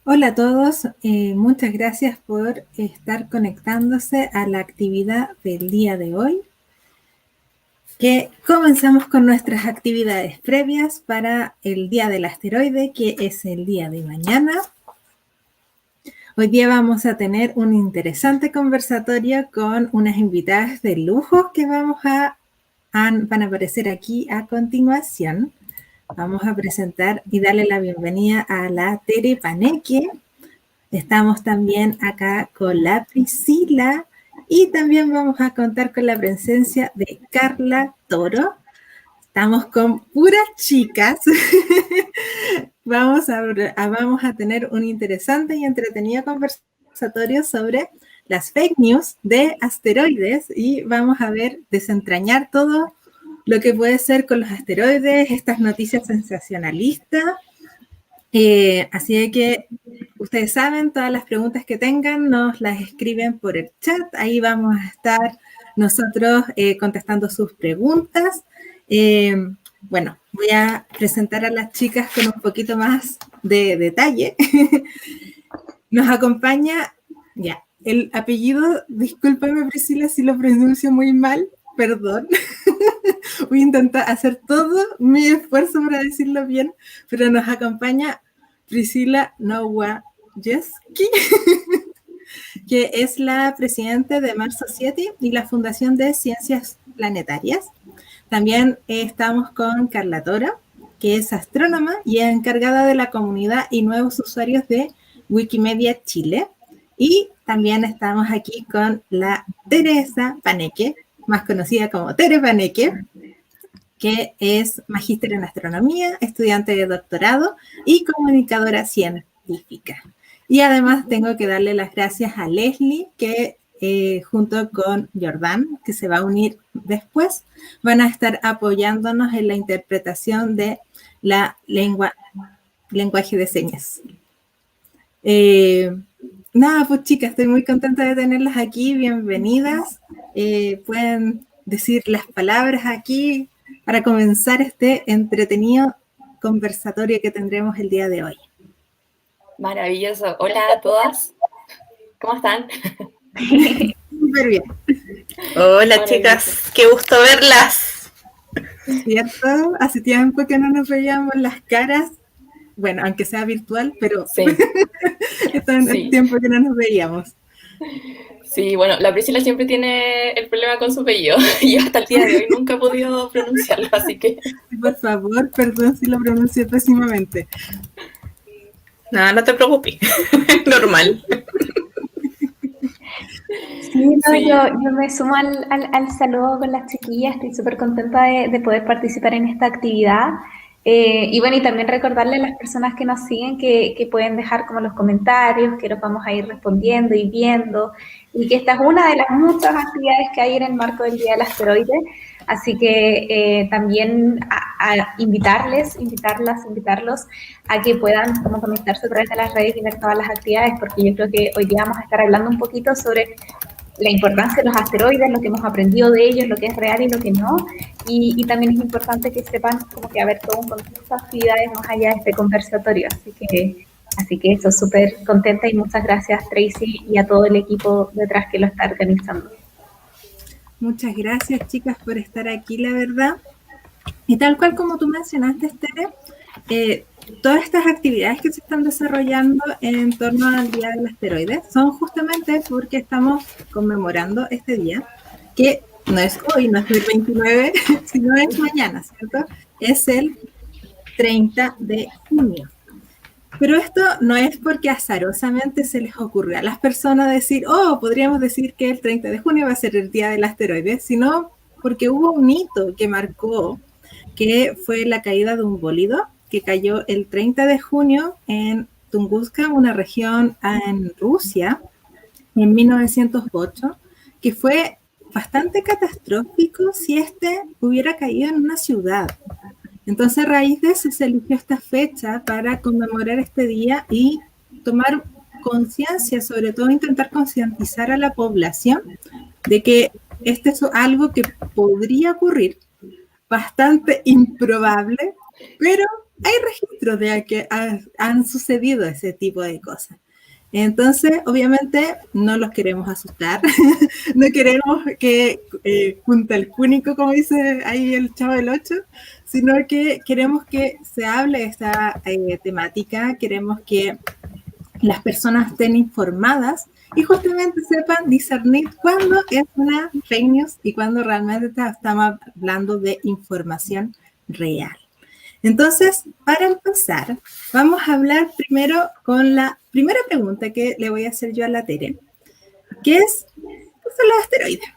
Hola a todos, muchas gracias por estar conectándose a la actividad del día de hoy, que comenzamos con nuestras actividades previas para el Día del Asteroide, que es el día de mañana. Hoy día vamos a tener un interesante conversatorio con unas invitadas de lujo que van a aparecer aquí a continuación. Vamos a presentar y darle la bienvenida a la Tere Paneque. Estamos también acá con la Priscila y también vamos a contar con la presencia de Carla Toro. Estamos con puras chicas. Vamos a tener un interesante y entretenido conversatorio sobre las fake news de asteroides y vamos a desentrañar todo lo que puede ser con los asteroides, estas noticias sensacionalistas. Así que ustedes saben, todas las preguntas que tengan nos las escriben por el chat. Ahí vamos a estar nosotros contestando sus preguntas. Bueno, voy a presentar a las chicas con un poquito más de detalle. Nos acompaña, ya, el apellido, discúlpame Priscila si lo pronuncio muy mal, perdón. Voy a intentar hacer todo mi esfuerzo para decirlo bien, pero nos acompaña Priscila Nowajewski, que es la presidenta de Mars Society y la Fundación de Ciencias Planetarias. También estamos con Carla Toro, que es astrónoma y encargada de la comunidad y nuevos usuarios de Wikimedia Chile. Y también estamos aquí con la Teresa Paneque, más conocida como Tere Paneque, que es magíster en astronomía, estudiante de doctorado y comunicadora científica. Y además tengo que darle las gracias a Leslie, que junto con Jordan, que se va a unir después, van a estar apoyándonos en la interpretación de la lenguaje de señas. Nada, pues chicas, estoy muy contenta de tenerlas aquí, bienvenidas. Pueden decir las palabras aquí para comenzar este entretenido conversatorio que tendremos el día de hoy. Maravilloso. Hola a todas. ¿Cómo están? Súper bien. Hola chicas, qué gusto verlas. ¿Cierto? Hace tiempo que no nos veíamos las caras. Bueno, aunque sea virtual, pero sí. está en el tiempo que no nos veíamos. Sí, bueno, la Priscila siempre tiene el problema con su apellido. Yo hasta el día de hoy nunca he podido pronunciarlo, así que... Por favor, perdón si lo pronuncié pésimamente. No, no te preocupes, normal. Sí, no, sí. Yo me sumo al saludo con las chiquillas, estoy súper contenta de poder participar en esta actividad. Y bueno, y también recordarle a las personas que nos siguen que pueden dejar como los comentarios, que los vamos a ir respondiendo y viendo, y que esta es una de las muchas actividades que hay en el marco del Día del Asteroide, así que también a invitarlos a que puedan como conectarse a través de las redes y ver todas las actividades, porque yo creo que hoy día vamos a estar hablando un poquito sobre la importancia de los asteroides, lo que hemos aprendido de ellos, lo que es real y lo que no, y también es importante que sepan como que haber todo un contexto de actividades más allá de este conversatorio, así que eso, súper contenta y muchas gracias Tracy y a todo el equipo detrás que lo está organizando. Muchas gracias chicas por estar aquí, la verdad, y tal cual como tú mencionaste, Tere, todas estas actividades que se están desarrollando en torno al Día del Asteroide son justamente porque estamos conmemorando este día, que no es hoy, no es el 29, sino es mañana, ¿cierto? Es el 30 de junio. Pero esto no es porque azarosamente se les ocurre a las personas decir, oh, podríamos decir que el 30 de junio va a ser el Día del Asteroide, sino porque hubo un hito que marcó, que fue la caída de un bólido que cayó el 30 de junio en Tunguska, una región en Rusia, en 1908, que fue bastante catastrófico si hubiera caído en una ciudad. Entonces, a raíz de eso se eligió esta fecha para conmemorar este día y tomar conciencia, sobre todo intentar concientizar a la población de que este es algo que podría ocurrir, bastante improbable, pero hay registros de que han sucedido ese tipo de cosas. Entonces, obviamente, no los queremos asustar, no queremos que junta el cúnico, como dice ahí el Chavo del 8, sino que queremos que se hable de esta temática, queremos que las personas estén informadas y justamente sepan discernir cuándo es una fake news y cuándo realmente estamos hablando de información real. Entonces, para empezar, vamos a hablar primero con la primera pregunta que le voy a hacer yo a la Tere, que es, ¿qué son los asteroides?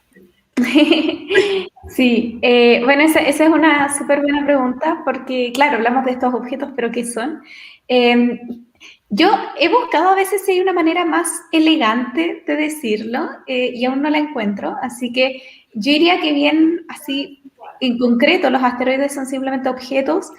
Sí, bueno, esa es una súper buena pregunta porque, claro, hablamos de estos objetos, pero ¿qué son? Yo he buscado a veces si hay una manera más elegante de decirlo y aún no la encuentro, así que yo diría que bien así, en concreto, los asteroides son simplemente objetos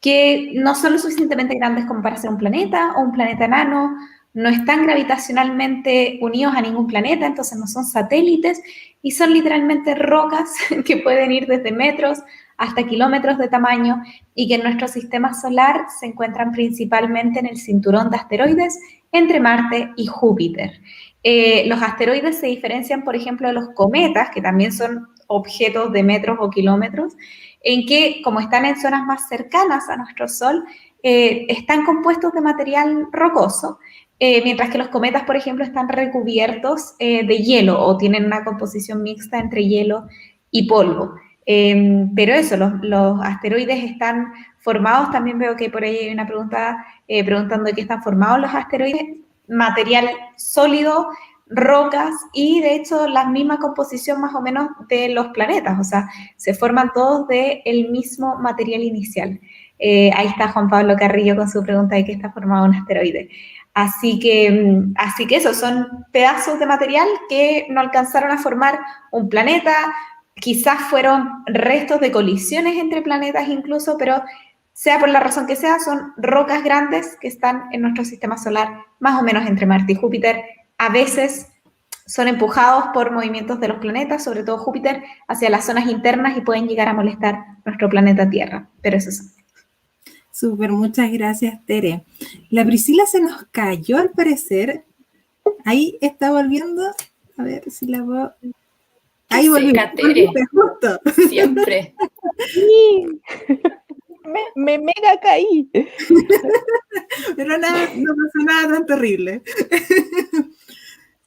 que no son lo suficientemente grandes como para ser un planeta o un planeta enano, no están gravitacionalmente unidos a ningún planeta, entonces no son satélites y son literalmente rocas que pueden ir desde metros hasta kilómetros de tamaño y que en nuestro sistema solar se encuentran principalmente en el cinturón de asteroides entre Marte y Júpiter. Los asteroides se diferencian, por ejemplo, de los cometas, que también son objetos de metros o kilómetros, en que, como están en zonas más cercanas a nuestro Sol, están compuestos de material rocoso, mientras que los cometas, por ejemplo, están recubiertos de hielo o tienen una composición mixta entre hielo y polvo. Pero eso, los asteroides están formados, también veo que por ahí hay una pregunta preguntando de qué están formados los asteroides, material sólido, rocas y de hecho la misma composición más o menos de los planetas, o sea, se forman todos del mismo material inicial. Ahí está Juan Pablo Carrillo con su pregunta de qué está formado un asteroide. Así que eso, son pedazos de material que no alcanzaron a formar un planeta, quizás fueron restos de colisiones entre planetas incluso, pero sea por la razón que sea, son rocas grandes que están en nuestro sistema solar, más o menos entre Marte y Júpiter. A veces son empujados por movimientos de los planetas, sobre todo Júpiter, hacia las zonas internas y pueden llegar a molestar nuestro planeta Tierra, pero eso es. Súper, muchas gracias, Tere. La Priscila se nos cayó al parecer. Ahí está volviendo. A ver si la puedo... Ahí volvió. Justo. Siempre. Sí. Me mega caí. Pero nada, no pasó nada tan terrible.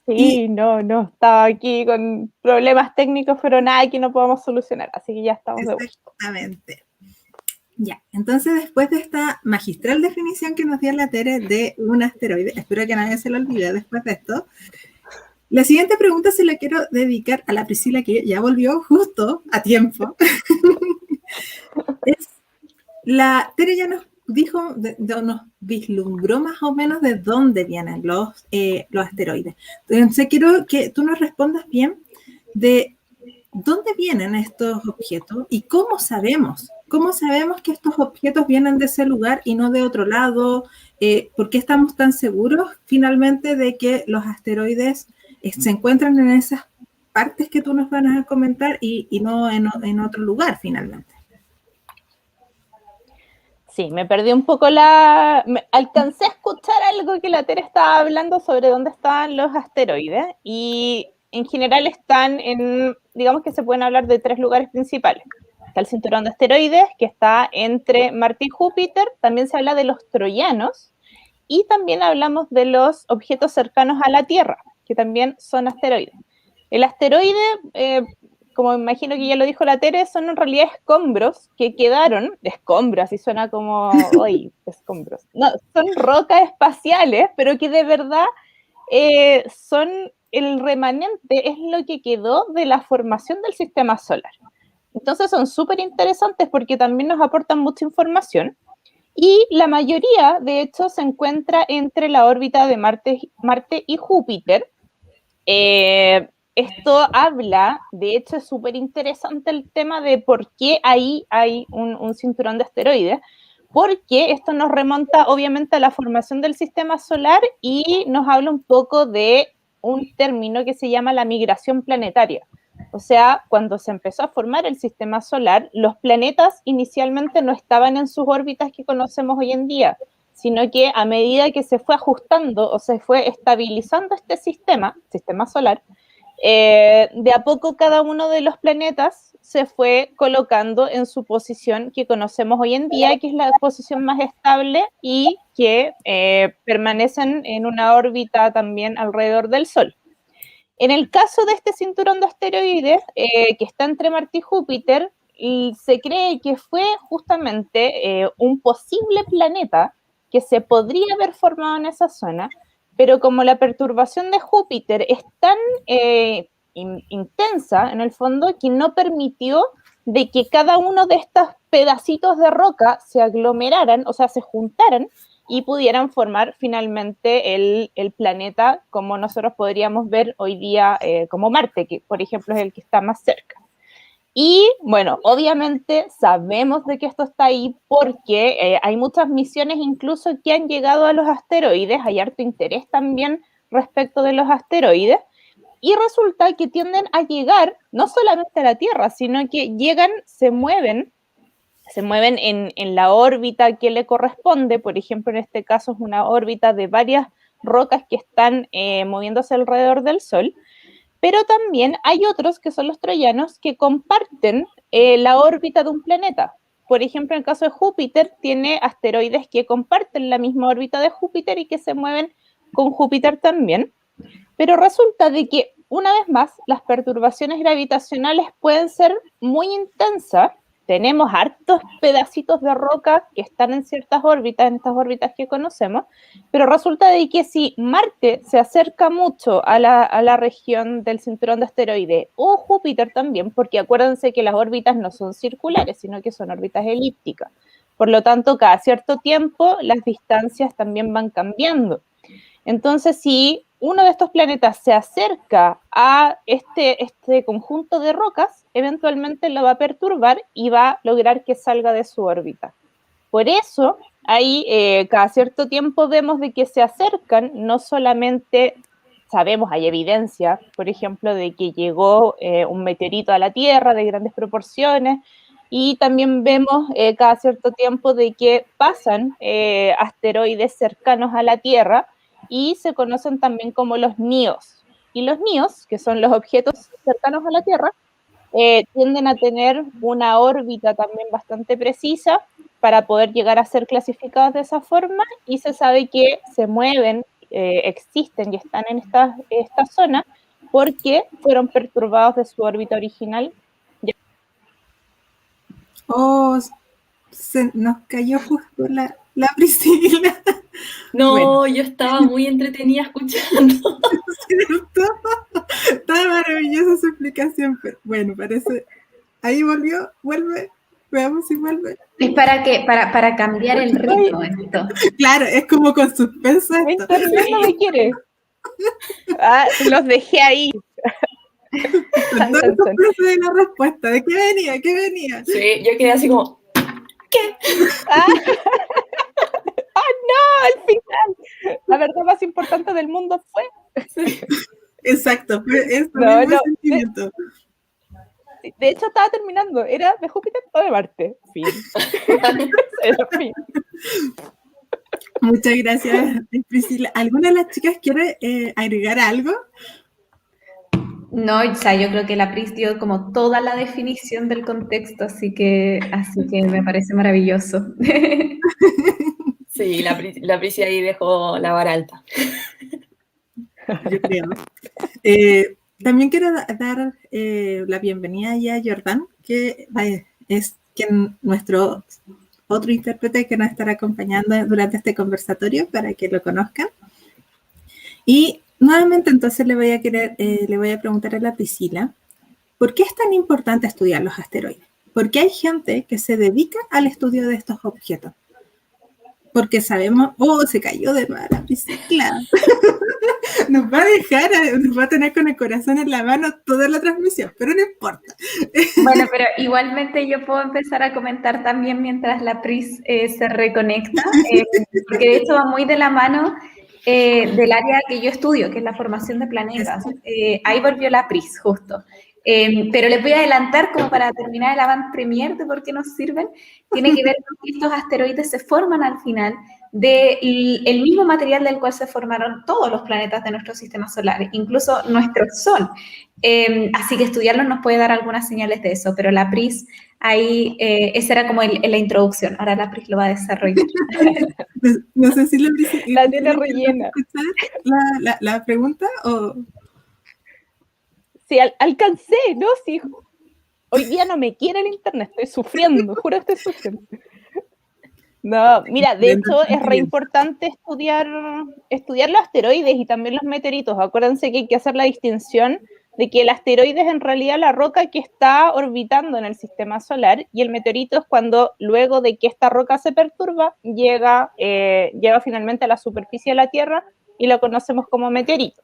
Sí, no, estaba aquí con problemas técnicos, pero nada que no podamos solucionar, así que ya estamos de vuelta. Exactamente. Ya, entonces después de esta magistral definición que nos dio la Tere de un asteroide, espero que nadie se lo olvide después de esto, la siguiente pregunta se la quiero dedicar a la Priscila, que ya volvió justo a tiempo. La Tere ya nos dijo, nos vislumbró más o menos de dónde vienen los asteroides. Entonces quiero que tú nos respondas bien de dónde vienen estos objetos y cómo sabemos que estos objetos vienen de ese lugar y no de otro lado. ¿Por qué estamos tan seguros finalmente de que los asteroides se encuentran en esas partes que tú nos vas a comentar y no en otro lugar finalmente? Sí, me perdí un poco alcancé a escuchar algo que la Tere estaba hablando sobre dónde estaban los asteroides y en general están digamos que se pueden hablar de 3 lugares principales. Está el cinturón de asteroides, que está entre Marte y Júpiter, también se habla de los troyanos y también hablamos de los objetos cercanos a la Tierra, que también son asteroides. El asteroide, como imagino que ya lo dijo la Tere, son en realidad escombros que quedaron, escombros, así suena como, hoy, escombros. No, son rocas espaciales, pero que de verdad son el remanente, es lo que quedó de la formación del sistema solar. Entonces son súper interesantes porque también nos aportan mucha información y la mayoría, de hecho, se encuentra entre la órbita de Marte y Júpiter. Esto habla, de hecho es súper interesante el tema de por qué ahí hay un cinturón de asteroides, porque esto nos remonta obviamente a la formación del sistema solar y nos habla un poco de un término que se llama la migración planetaria. O sea, cuando se empezó a formar el sistema solar, los planetas inicialmente no estaban en sus órbitas que conocemos hoy en día, sino que a medida que se fue ajustando o se fue estabilizando este sistema solar, de a poco cada uno de los planetas se fue colocando en su posición que conocemos hoy en día, que es la posición más estable y que permanecen en una órbita también alrededor del Sol. En el caso de este cinturón de asteroides, que está entre Marte y Júpiter, se cree que fue justamente un posible planeta que se podría haber formado en esa zona, pero como la perturbación de Júpiter es tan intensa, en el fondo, que no permitió de que cada uno de estos pedacitos de roca se aglomeraran, o sea, se juntaran, y pudieran formar finalmente el planeta como nosotros podríamos ver hoy día como Marte, que por ejemplo es el que está más cerca. Y bueno, obviamente sabemos de que esto está ahí porque hay muchas misiones incluso que han llegado a los asteroides, hay harto interés también respecto de los asteroides, y resulta que tienden a llegar no solamente a la Tierra, sino que llegan, se mueven en la órbita que le corresponde. Por ejemplo, en este caso es una órbita de varias rocas que están moviéndose alrededor del Sol, pero también hay otros que son los troyanos que comparten la órbita de un planeta. Por ejemplo, en el caso de Júpiter, tiene asteroides que comparten la misma órbita de Júpiter y que se mueven con Júpiter también, pero resulta de que, una vez más, las perturbaciones gravitacionales pueden ser muy intensas. Tenemos hartos pedacitos de roca que están en ciertas órbitas, en estas órbitas que conocemos, pero resulta de que si Marte se acerca mucho a la región del cinturón de asteroides, o Júpiter también, porque acuérdense que las órbitas no son circulares, sino que son órbitas elípticas. Por lo tanto, cada cierto tiempo las distancias también van cambiando. Entonces, si uno de estos planetas se acerca a este conjunto de rocas, eventualmente lo va a perturbar y va a lograr que salga de su órbita. Por eso, ahí cada cierto tiempo vemos de que se acercan, no solamente sabemos, hay evidencia, por ejemplo, de que llegó un meteorito a la Tierra de grandes proporciones, y también vemos cada cierto tiempo de que pasan asteroides cercanos a la Tierra, y se conocen también como los NIOS. Y los NIOS, que son los objetos cercanos a la Tierra, tienden a tener una órbita también bastante precisa para poder llegar a ser clasificados de esa forma, y se sabe que se mueven, existen y están en esta zona porque fueron perturbados de su órbita original. Oh, se nos cayó justo la Priscila. No, Bueno. yo estaba muy entretenida escuchando. ¿Cierto? Está maravillosa su explicación, pero bueno, parece... Ahí volvió, vuelve, veamos si vuelve. Es para cambiar el ritmo esto. Claro, es como con suspenso Mi esto. internet no me quiere. Los dejé ahí. Entonces, de la respuesta, ¿de qué venía? ¿Qué venía? Sí, yo quedé así como, ¿qué? No, al final. La verdad más importante del mundo fue. Exacto, fue este No, mismo no, sentimiento. De hecho, estaba terminando. ¿Era de Júpiter o de Marte? Fin. Era fin. Muchas gracias, Priscila. ¿Alguna de las chicas quiere agregar algo? No, o sea, yo creo que la Pris dio como toda la definición del contexto, así que me parece maravilloso. Sí, la Prisi ahí dejó la vara alta. Yo creo. También quiero dar la bienvenida ya a Jordán, que es nuestro otro intérprete que nos estará acompañando durante este conversatorio para que lo conozcan. Y nuevamente entonces le voy a preguntar a la Priscila, ¿por qué es tan importante estudiar los asteroides? Porque hay gente que se dedica al estudio de estos objetos. Porque sabemos, se cayó de nuevo la Priscila. Nos va a tener con el corazón en la mano toda la transmisión, pero no importa. Bueno, pero igualmente yo puedo empezar a comentar también mientras la Pris se reconecta, porque de hecho va muy de la mano del área que yo estudio, que es la formación de planetas. Ahí volvió la Pris, justo. Pero les voy a adelantar como para terminar el avant premier de por qué nos sirven. Tiene que ver con que estos asteroides se forman al final del mismo material del cual se formaron todos los planetas de nuestro sistema solar, incluso nuestro Sol. Así que estudiarlo nos puede dar algunas señales de eso, pero la Pris, ahí, esa era como la introducción. Ahora la Pris lo va a desarrollar. No sé si la Pris La tiene rellena. La pregunta o... Sí, alcancé, ¿no? Sí. Hoy día no me quiere el internet, estoy sufriendo, juro que estoy sufriendo. No, mira, de hecho es re importante estudiar los asteroides y también los meteoritos. Acuérdense que hay que hacer la distinción de que el asteroide es en realidad la roca que está orbitando en el sistema solar y el meteorito es cuando luego de que esta roca se perturba llega finalmente a la superficie de la Tierra y lo conocemos como meteorito.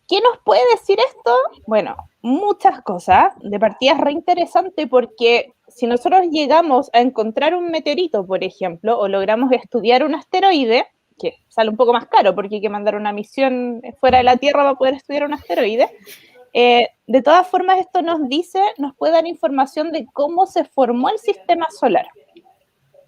¿Qué nos puede decir esto? Bueno, muchas cosas. De partida es re interesante porque si nosotros llegamos a encontrar un meteorito, por ejemplo, o logramos estudiar un asteroide, que sale un poco más caro porque hay que mandar una misión fuera de la Tierra para poder estudiar un asteroide, de todas formas esto nos puede dar información de cómo se formó el sistema solar.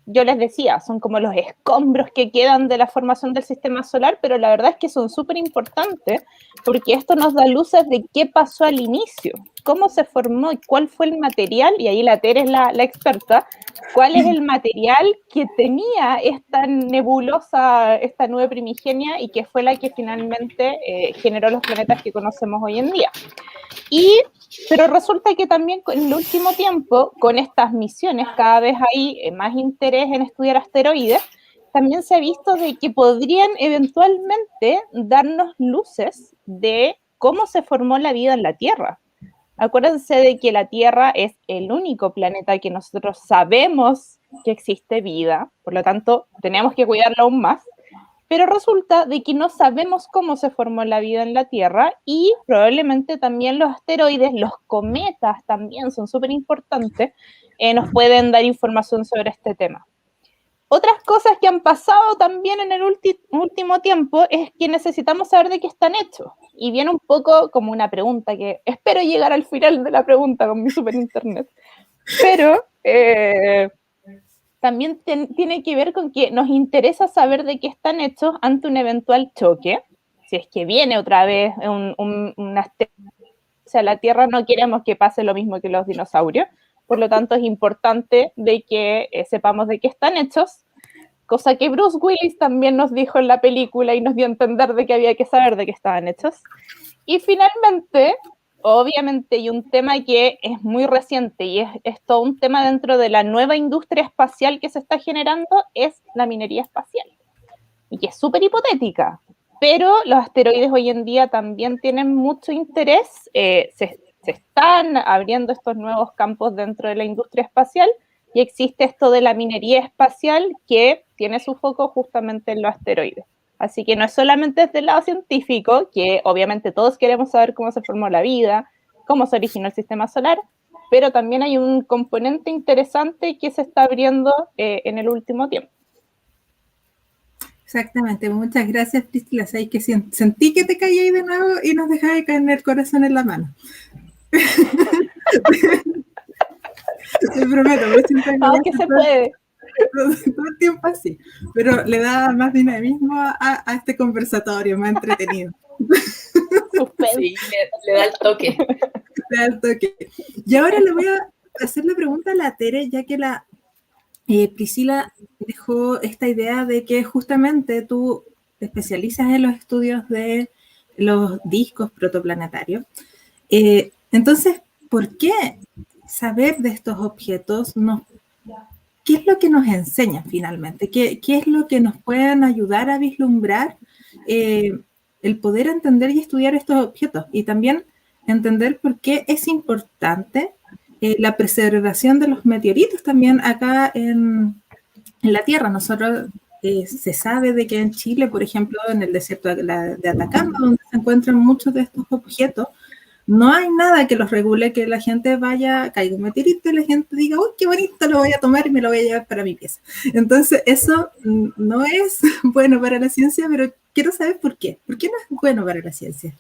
Yo les decía, son como los escombros que quedan de la formación del sistema solar, pero la verdad es que son súper importantes porque esto nos da luces de qué pasó al inicio, cómo se formó y cuál fue el material, y ahí la Tere es la experta, cuál es el material que tenía esta nebulosa, esta nube primigenia y que fue la que finalmente generó los planetas que conocemos hoy en día. Pero resulta que también en el último tiempo, con estas misiones, cada vez hay más interés en estudiar asteroides, también se ha visto de que podrían eventualmente darnos luces de cómo se formó la vida en la Tierra. Acuérdense de que la Tierra es el único planeta que nosotros sabemos que existe vida, por lo tanto, tenemos que cuidarlo aún más. Pero resulta de que no sabemos cómo se formó la vida en la Tierra y probablemente también los asteroides, los cometas también son súper importantes, nos pueden dar información sobre este tema. Otras cosas que han pasado también en el último tiempo es que necesitamos saber de qué están hechos. Y viene un poco como una pregunta que espero llegar al final de la pregunta con mi super internet. Pero... también tiene que ver con que nos interesa saber de qué están hechos ante un eventual choque. Si es que viene otra vez un asteroide a la Tierra, no queremos que pase lo mismo que los dinosaurios. Por lo tanto, es importante de que sepamos de qué están hechos, cosa que Bruce Willis también nos dijo en la película y nos dio a entender de que había que saber de qué estaban hechos. Y finalmente... obviamente, y un tema que es muy reciente y es todo un tema dentro de la nueva industria espacial que se está generando, es la minería espacial. Y que es súper hipotética, pero los asteroides hoy en día también tienen mucho interés, se están abriendo estos nuevos campos dentro de la industria espacial y existe esto de la minería espacial que tiene su foco justamente en los asteroides. Así que no es solamente desde el lado científico, que obviamente todos queremos saber cómo se formó la vida, cómo se originó el sistema solar, pero también hay un componente interesante que se está abriendo en el último tiempo. Exactamente, muchas gracias, Priscila. Sabes que sentí que te caí ahí de nuevo y nos dejaba de caer el corazón en la mano. Te prometo, que se puede. Todo el tiempo así, pero le da más dinamismo a este conversatorio, más entretenido. Sí, le da el toque. Le da el toque. Y ahora le voy a hacer la pregunta a la Tere, ya que la Priscila dejó esta idea de que justamente tú te especializas en los estudios de los discos protoplanetarios. Entonces, ¿por qué saber de estos objetos ¿qué es lo que nos enseñan finalmente? ¿Qué es lo que nos pueden ayudar a vislumbrar el poder entender y estudiar estos objetos? Y también entender por qué es importante la preservación de los meteoritos también acá en la Tierra. Nosotros se sabe de que en Chile, por ejemplo, en el desierto de Atacama, donde se encuentran muchos de estos objetos, no hay nada que los regule, que la gente caiga un meteorito y la gente diga, uy, qué bonito, lo voy a tomar y me lo voy a llevar para mi pieza. Entonces, eso no es bueno para la ciencia, pero quiero saber por qué. ¿Por qué no es bueno para la ciencia?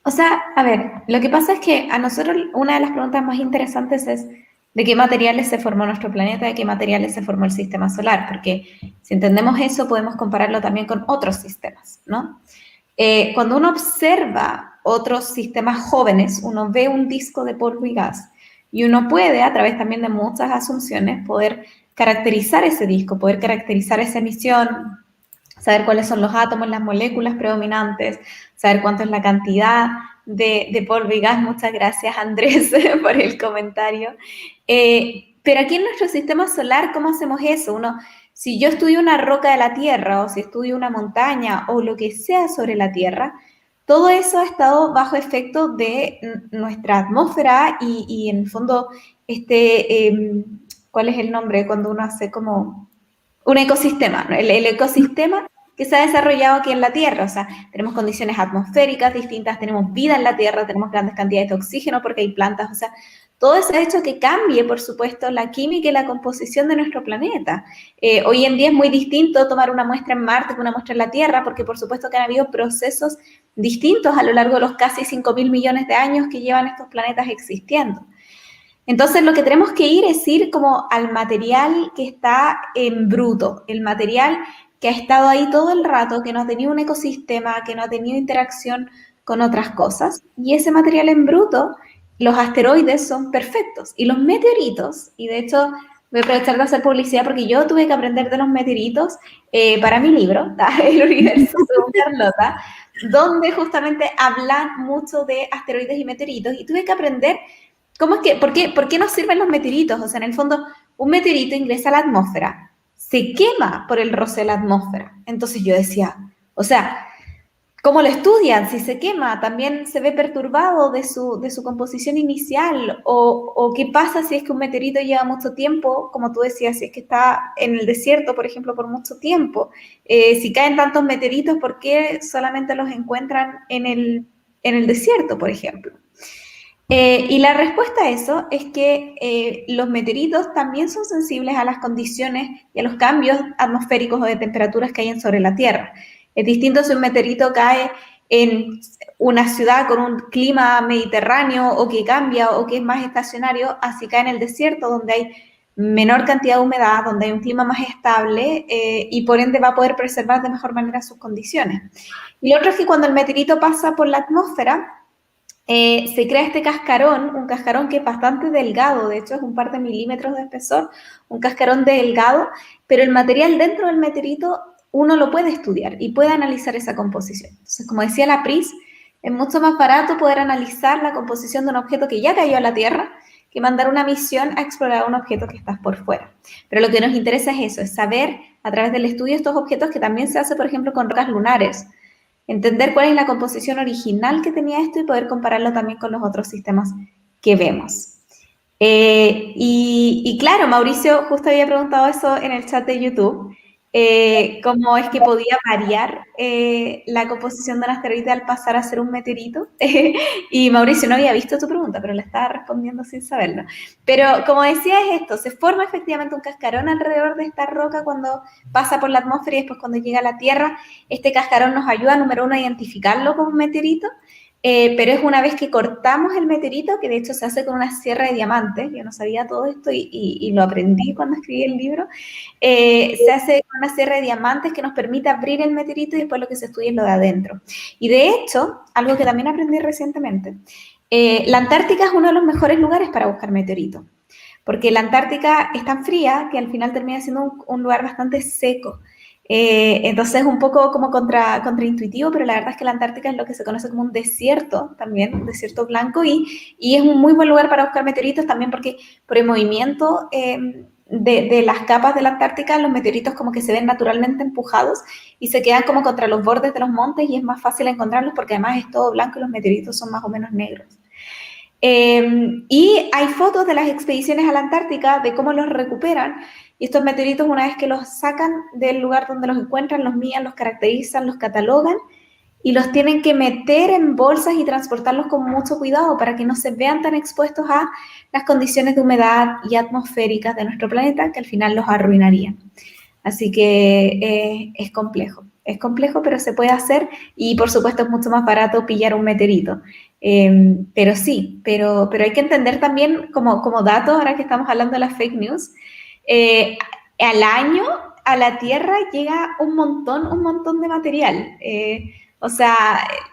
O sea, a ver, lo que pasa es que a nosotros una de las preguntas más interesantes es de qué materiales se formó nuestro planeta, de qué materiales se formó el sistema solar, porque si entendemos eso podemos compararlo también con otros sistemas, ¿no? Cuando uno observa otros sistemas jóvenes, uno ve un disco de polvo y gas y uno puede, a través también de muchas asunciones, poder caracterizar ese disco, poder caracterizar esa emisión, saber cuáles son los átomos, las moléculas predominantes, saber cuánto es la cantidad de polvo y gas. Muchas gracias, Andrés, por el comentario. Pero aquí en nuestro sistema solar, ¿cómo hacemos eso? Si yo estudio una roca de la Tierra o si estudio una montaña o lo que sea sobre la Tierra, todo eso ha estado bajo efecto de nuestra atmósfera y en el fondo, ¿cuál es el nombre cuando uno hace como un ecosistema, ¿no? El ecosistema que se ha desarrollado aquí en la Tierra. O sea, tenemos condiciones atmosféricas distintas, tenemos vida en la Tierra, tenemos grandes cantidades de oxígeno porque hay plantas. O sea, todo eso ha hecho que cambie, por supuesto, la química y la composición de nuestro planeta. Hoy en día es muy distinto tomar una muestra en Marte que una muestra en la Tierra, porque por supuesto que han habido procesos distintos a lo largo de los casi 5.000 millones de años que llevan estos planetas existiendo. Entonces, lo que tenemos que ir es ir como al material que está en bruto, el material que ha estado ahí todo el rato, que no ha tenido un ecosistema, que no ha tenido interacción con otras cosas. Y ese material en bruto, los asteroides son perfectos. Y los meteoritos, y de hecho voy a aprovechar de hacer publicidad porque yo tuve que aprender de los meteoritos para mi libro, El universo según Carlota, donde justamente hablan mucho de asteroides y meteoritos, y tuve que aprender por qué nos sirven los meteoritos. O sea, en el fondo, un meteorito ingresa a la atmósfera, se quema por el roce de la atmósfera. Entonces yo decía, o sea, ¿cómo lo estudian? Si se quema, también se ve perturbado de su composición inicial. O qué pasa si es que un meteorito lleva mucho tiempo, como tú decías, si es que está en el desierto, por ejemplo, por mucho tiempo. Si caen tantos meteoritos, ¿por qué solamente los encuentran en el desierto, por ejemplo? Y la respuesta a eso es que los meteoritos también son sensibles a las condiciones y a los cambios atmosféricos o de temperaturas que hay sobre la Tierra. Es distinto si un meteorito cae en una ciudad con un clima mediterráneo o que cambia o que es más estacionario, así cae en el desierto donde hay menor cantidad de humedad, donde hay un clima más estable y por ende va a poder preservar de mejor manera sus condiciones. Y lo otro es que cuando el meteorito pasa por la atmósfera, se crea este cascarón, un cascarón que es bastante delgado, de hecho es un par de milímetros de espesor, un cascarón delgado, pero el material dentro del meteorito uno lo puede estudiar y puede analizar esa composición. Entonces, como decía la Pris, es mucho más barato poder analizar la composición de un objeto que ya cayó a la Tierra que mandar una misión a explorar un objeto que está por fuera. Pero lo que nos interesa es eso, es saber a través del estudio de estos objetos, que también se hace, por ejemplo, con rocas lunares, entender cuál es la composición original que tenía esto y poder compararlo también con los otros sistemas que vemos. Y claro, Mauricio justo había preguntado eso en el chat de YouTube, cómo es que podía variar la composición de un asteroide al pasar a ser un meteorito. Y Mauricio no había visto tu pregunta, pero la estaba respondiendo sin saberlo. Pero como decía, es esto, se forma efectivamente un cascarón alrededor de esta roca cuando pasa por la atmósfera y después cuando llega a la Tierra. Este cascarón nos ayuda, número uno, a identificarlo como un meteorito, pero es una vez que cortamos el meteorito, que de hecho se hace con una sierra de diamantes. Yo no sabía todo esto y lo aprendí cuando escribí el libro. Se hace con una sierra de diamantes que nos permite abrir el meteorito y después lo que se estudia es lo de adentro. Y de hecho, algo que también aprendí recientemente, la Antártica es uno de los mejores lugares para buscar meteoritos, porque la Antártica es tan fría que al final termina siendo un lugar bastante seco. Entonces es un poco como contraintuitivo, pero la verdad es que la Antártica es lo que se conoce como un desierto también, un desierto blanco, y es un muy buen lugar para buscar meteoritos también porque por el movimiento de las capas de la Antártica, los meteoritos como que se ven naturalmente empujados y se quedan como contra los bordes de los montes y es más fácil encontrarlos porque además es todo blanco y los meteoritos son más o menos negros. Y hay fotos de las expediciones a la Antártica de cómo los recuperan. Y estos meteoritos, una vez que los sacan del lugar donde los encuentran, los mían, los caracterizan, los catalogan y los tienen que meter en bolsas y transportarlos con mucho cuidado para que no se vean tan expuestos a las condiciones de humedad y atmosféricas de nuestro planeta que al final los arruinarían. Así que es complejo. Es complejo, pero se puede hacer y por supuesto es mucho más barato pillar un meteorito. Pero sí, pero hay que entender también como dato, ahora que estamos hablando de las fake news, al año a la Tierra llega un montón de material. O sea,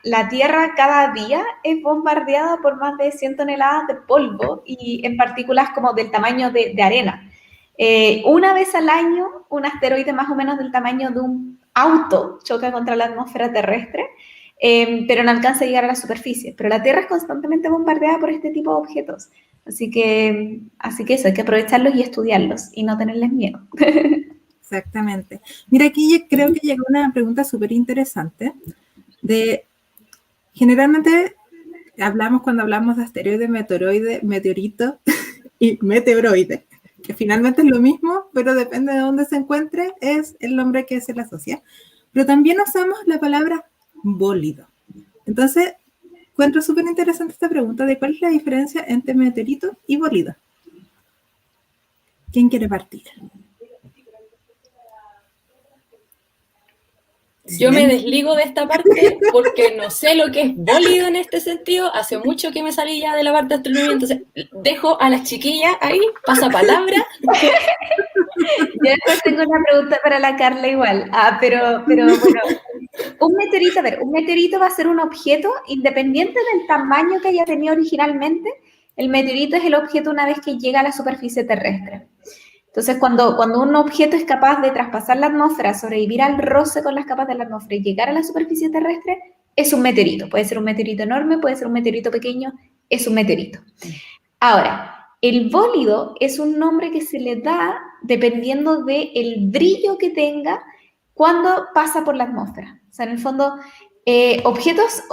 la Tierra cada día es bombardeada por más de 100 toneladas de polvo y en partículas como del tamaño de arena. Una vez al año, un asteroide más o menos del tamaño de un auto choca contra la atmósfera terrestre, pero no alcanza a llegar a la superficie. Pero la Tierra es constantemente bombardeada por este tipo de objetos. Así que eso, hay que aprovecharlos y estudiarlos y no tenerles miedo. Exactamente. Mira, aquí creo que llegó una pregunta súper interesante. Generalmente cuando hablamos de asteroide, meteorito y meteoroide, que finalmente es lo mismo, pero depende de dónde se encuentre, es el nombre que se le asocia. Pero también usamos la palabra bólido. Entonces, encuentro súper interesante esta pregunta de cuál es la diferencia entre meteorito y bólido. ¿Quién quiere partir? Yo me desligo de esta parte porque no sé lo que es bólido en este sentido. Hace mucho que me salí ya de la parte de astronomía, entonces dejo a las chiquillas ahí, pasa palabra. Yo después tengo una pregunta para la Carla igual. Pero bueno, un meteorito va a ser un objeto independiente del tamaño que haya tenido originalmente. El meteorito es el objeto una vez que llega a la superficie terrestre. Entonces, cuando un objeto es capaz de traspasar la atmósfera, sobrevivir al roce con las capas de la atmósfera y llegar a la superficie terrestre, es un meteorito. Puede ser un meteorito enorme, puede ser un meteorito pequeño, es un meteorito. Ahora, el bólido es un nombre que se le da dependiendo del brillo que tenga cuando pasa por la atmósfera. O sea, en el fondo, objetos,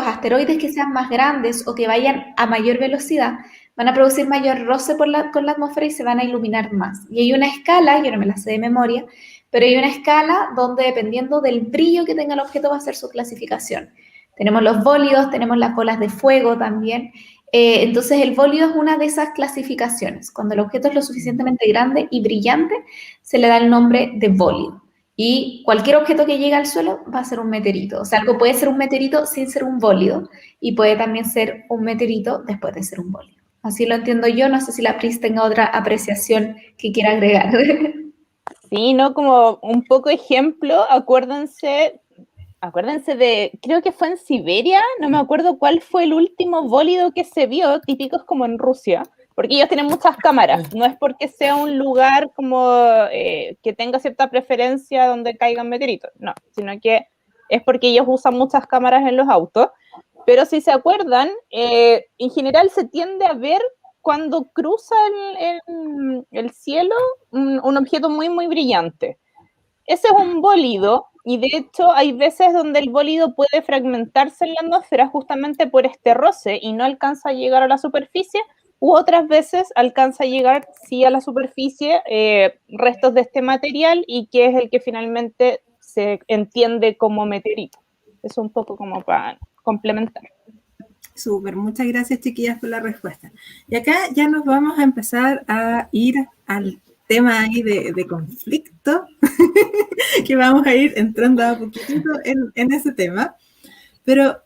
asteroides que sean más grandes o que vayan a mayor velocidad, van a producir mayor roce con la atmósfera y se van a iluminar más. Y hay una escala, yo no me la sé de memoria, pero hay una escala donde dependiendo del brillo que tenga el objeto va a ser su clasificación. Tenemos los bólidos, tenemos las bolas de fuego también. Entonces el bólido es una de esas clasificaciones. Cuando el objeto es lo suficientemente grande y brillante, se le da el nombre de bólido. Y cualquier objeto que llegue al suelo va a ser un meteorito. O sea, algo puede ser un meteorito sin ser un bólido y puede también ser un meteorito después de ser un bólido. Así lo entiendo yo, no sé si la Pris tenga otra apreciación que quiera agregar. Sí, ¿no? Como un poco ejemplo, acuérdense de, creo que fue en Siberia, no me acuerdo cuál fue el último bólido que se vio, típicos como en Rusia, porque ellos tienen muchas cámaras, no es porque sea un lugar como que tenga cierta preferencia donde caigan meteoritos, no, sino que es porque ellos usan muchas cámaras en los autos. Pero si se acuerdan, en general se tiende a ver cuando cruza el cielo un objeto muy, muy brillante. Ese es un bólido y de hecho hay veces donde el bólido puede fragmentarse en la atmósfera justamente por este roce y no alcanza a llegar a la superficie, u otras veces alcanza a llegar sí a la superficie restos de este material y que es el que finalmente se entiende como meteorito. Es un poco como para complementar. Súper, muchas gracias chiquillas por la respuesta. Y acá ya nos vamos a empezar a ir al tema ahí de conflicto, que vamos a ir entrando a poquitito en ese tema. Pero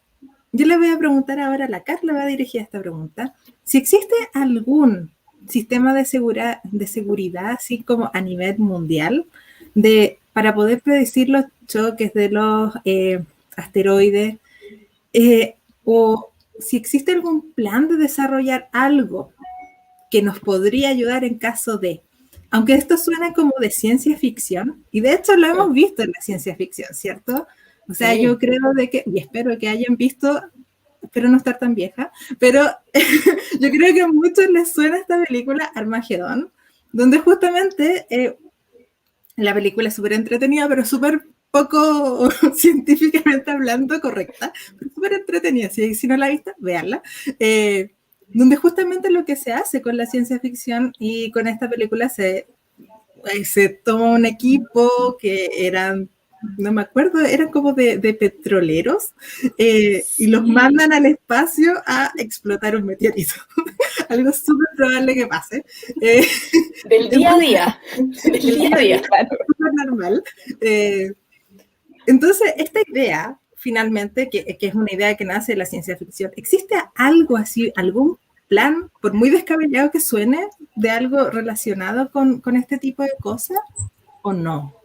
yo le voy a preguntar ahora a la Carla, va a dirigir esta pregunta, si existe algún sistema de seguridad, así como a nivel mundial, para poder predecir los choques de los asteroides, o si existe algún plan de desarrollar algo que nos podría ayudar en caso de, aunque esto suena como de ciencia ficción, y de hecho lo hemos visto en la ciencia ficción, ¿cierto? O sea, yo creo y espero que hayan visto, espero no estar tan vieja, pero yo creo que a muchos les suena esta película Armagedón, donde justamente la película es súper entretenida, pero súper poco científicamente hablando correcta, pero súper entretenida. Si no la viste, véanla. Donde justamente lo que se hace con la ciencia ficción y con esta película se toma un equipo que eran, no me acuerdo, eran como de petroleros y los mandan al espacio a explotar un meteorito. Algo súper probable que pase. Del día a día. Del día a día. Súper normal. Entonces, esta idea, finalmente, que es una idea que nace de la ciencia ficción, ¿existe algo así, algún plan, por muy descabellado que suene, de algo relacionado con este tipo de cosas o no?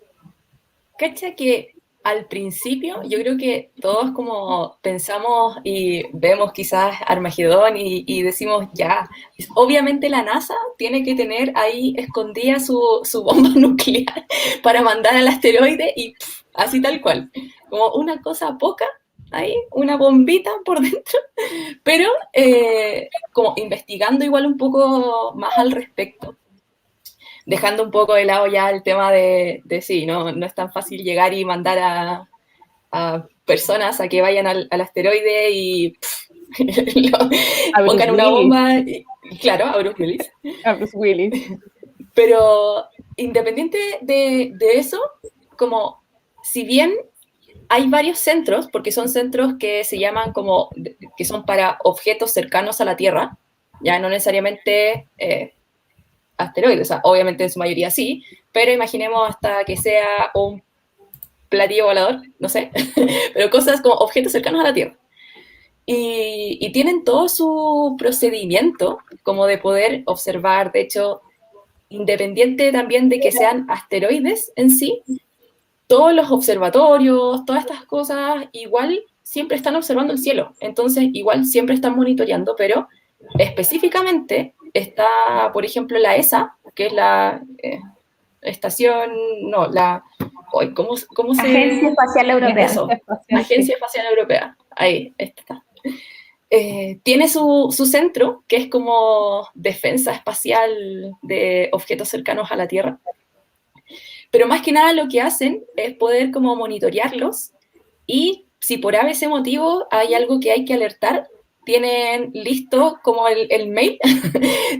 Cacha que al principio yo creo que todos como pensamos y vemos quizás Armagedón y decimos ya, obviamente la NASA tiene que tener ahí escondida su bomba nuclear para mandar al asteroide y así tal cual, como una cosa poca ahí, una bombita por dentro, pero como investigando igual un poco más al respecto, dejando un poco de lado ya el tema de sí, no es tan fácil llegar y mandar a personas a que vayan al asteroide y pongan una bomba, y, claro, a Bruce Willis. A Bruce Willis. Pero independiente de eso, como si bien hay varios centros, porque son centros que se llaman como, que son para objetos cercanos a la Tierra, ya no necesariamente asteroides, o sea, obviamente en su mayoría sí, pero imaginemos hasta que sea un platillo volador, no sé, pero cosas como objetos cercanos a la Tierra. Y tienen todo su procedimiento como de poder observar, de hecho, independiente también de que sean asteroides en sí, todos los observatorios, todas estas cosas, igual siempre están observando el cielo, entonces igual siempre están monitoreando, pero específicamente está, por ejemplo, la ESA, que es la estación, no, la, ¿cómo se...? Agencia Espacial Europea. Eso, Agencia Espacial Europea, ahí está. Tiene su centro, que es como defensa espacial de objetos cercanos a la Tierra, pero más que nada lo que hacen es poder como monitorearlos y si por ABC motivo hay algo que hay que alertar, tienen listo como el mail,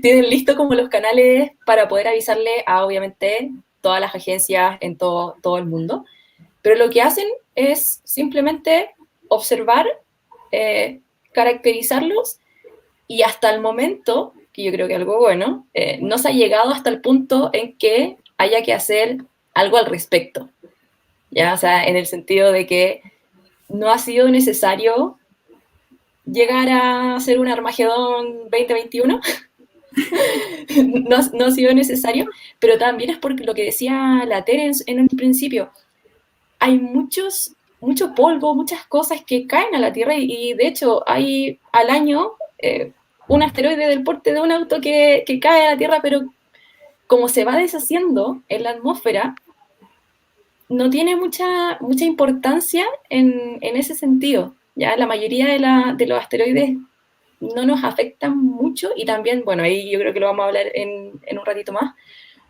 tienen listo como los canales para poder avisarle a, obviamente, todas las agencias en todo el mundo. Pero lo que hacen es simplemente observar, caracterizarlos y hasta el momento, que yo creo que algo bueno, no se ha llegado hasta el punto en que haya que hacer algo al respecto. ¿Ya? O sea, en el sentido de que no ha sido necesario llegar a hacer un Armagedón 2021. No ha sido necesario, pero también es porque lo que decía la Tere en un principio, hay mucho polvo, muchas cosas que caen a la Tierra y de hecho hay al año un asteroide del porte de un auto que cae a la Tierra, pero como se va deshaciendo en la atmósfera, no tiene mucha importancia en ese sentido. Ya la mayoría de los asteroides no nos afectan mucho y también, bueno, ahí yo creo que lo vamos a hablar en un ratito más,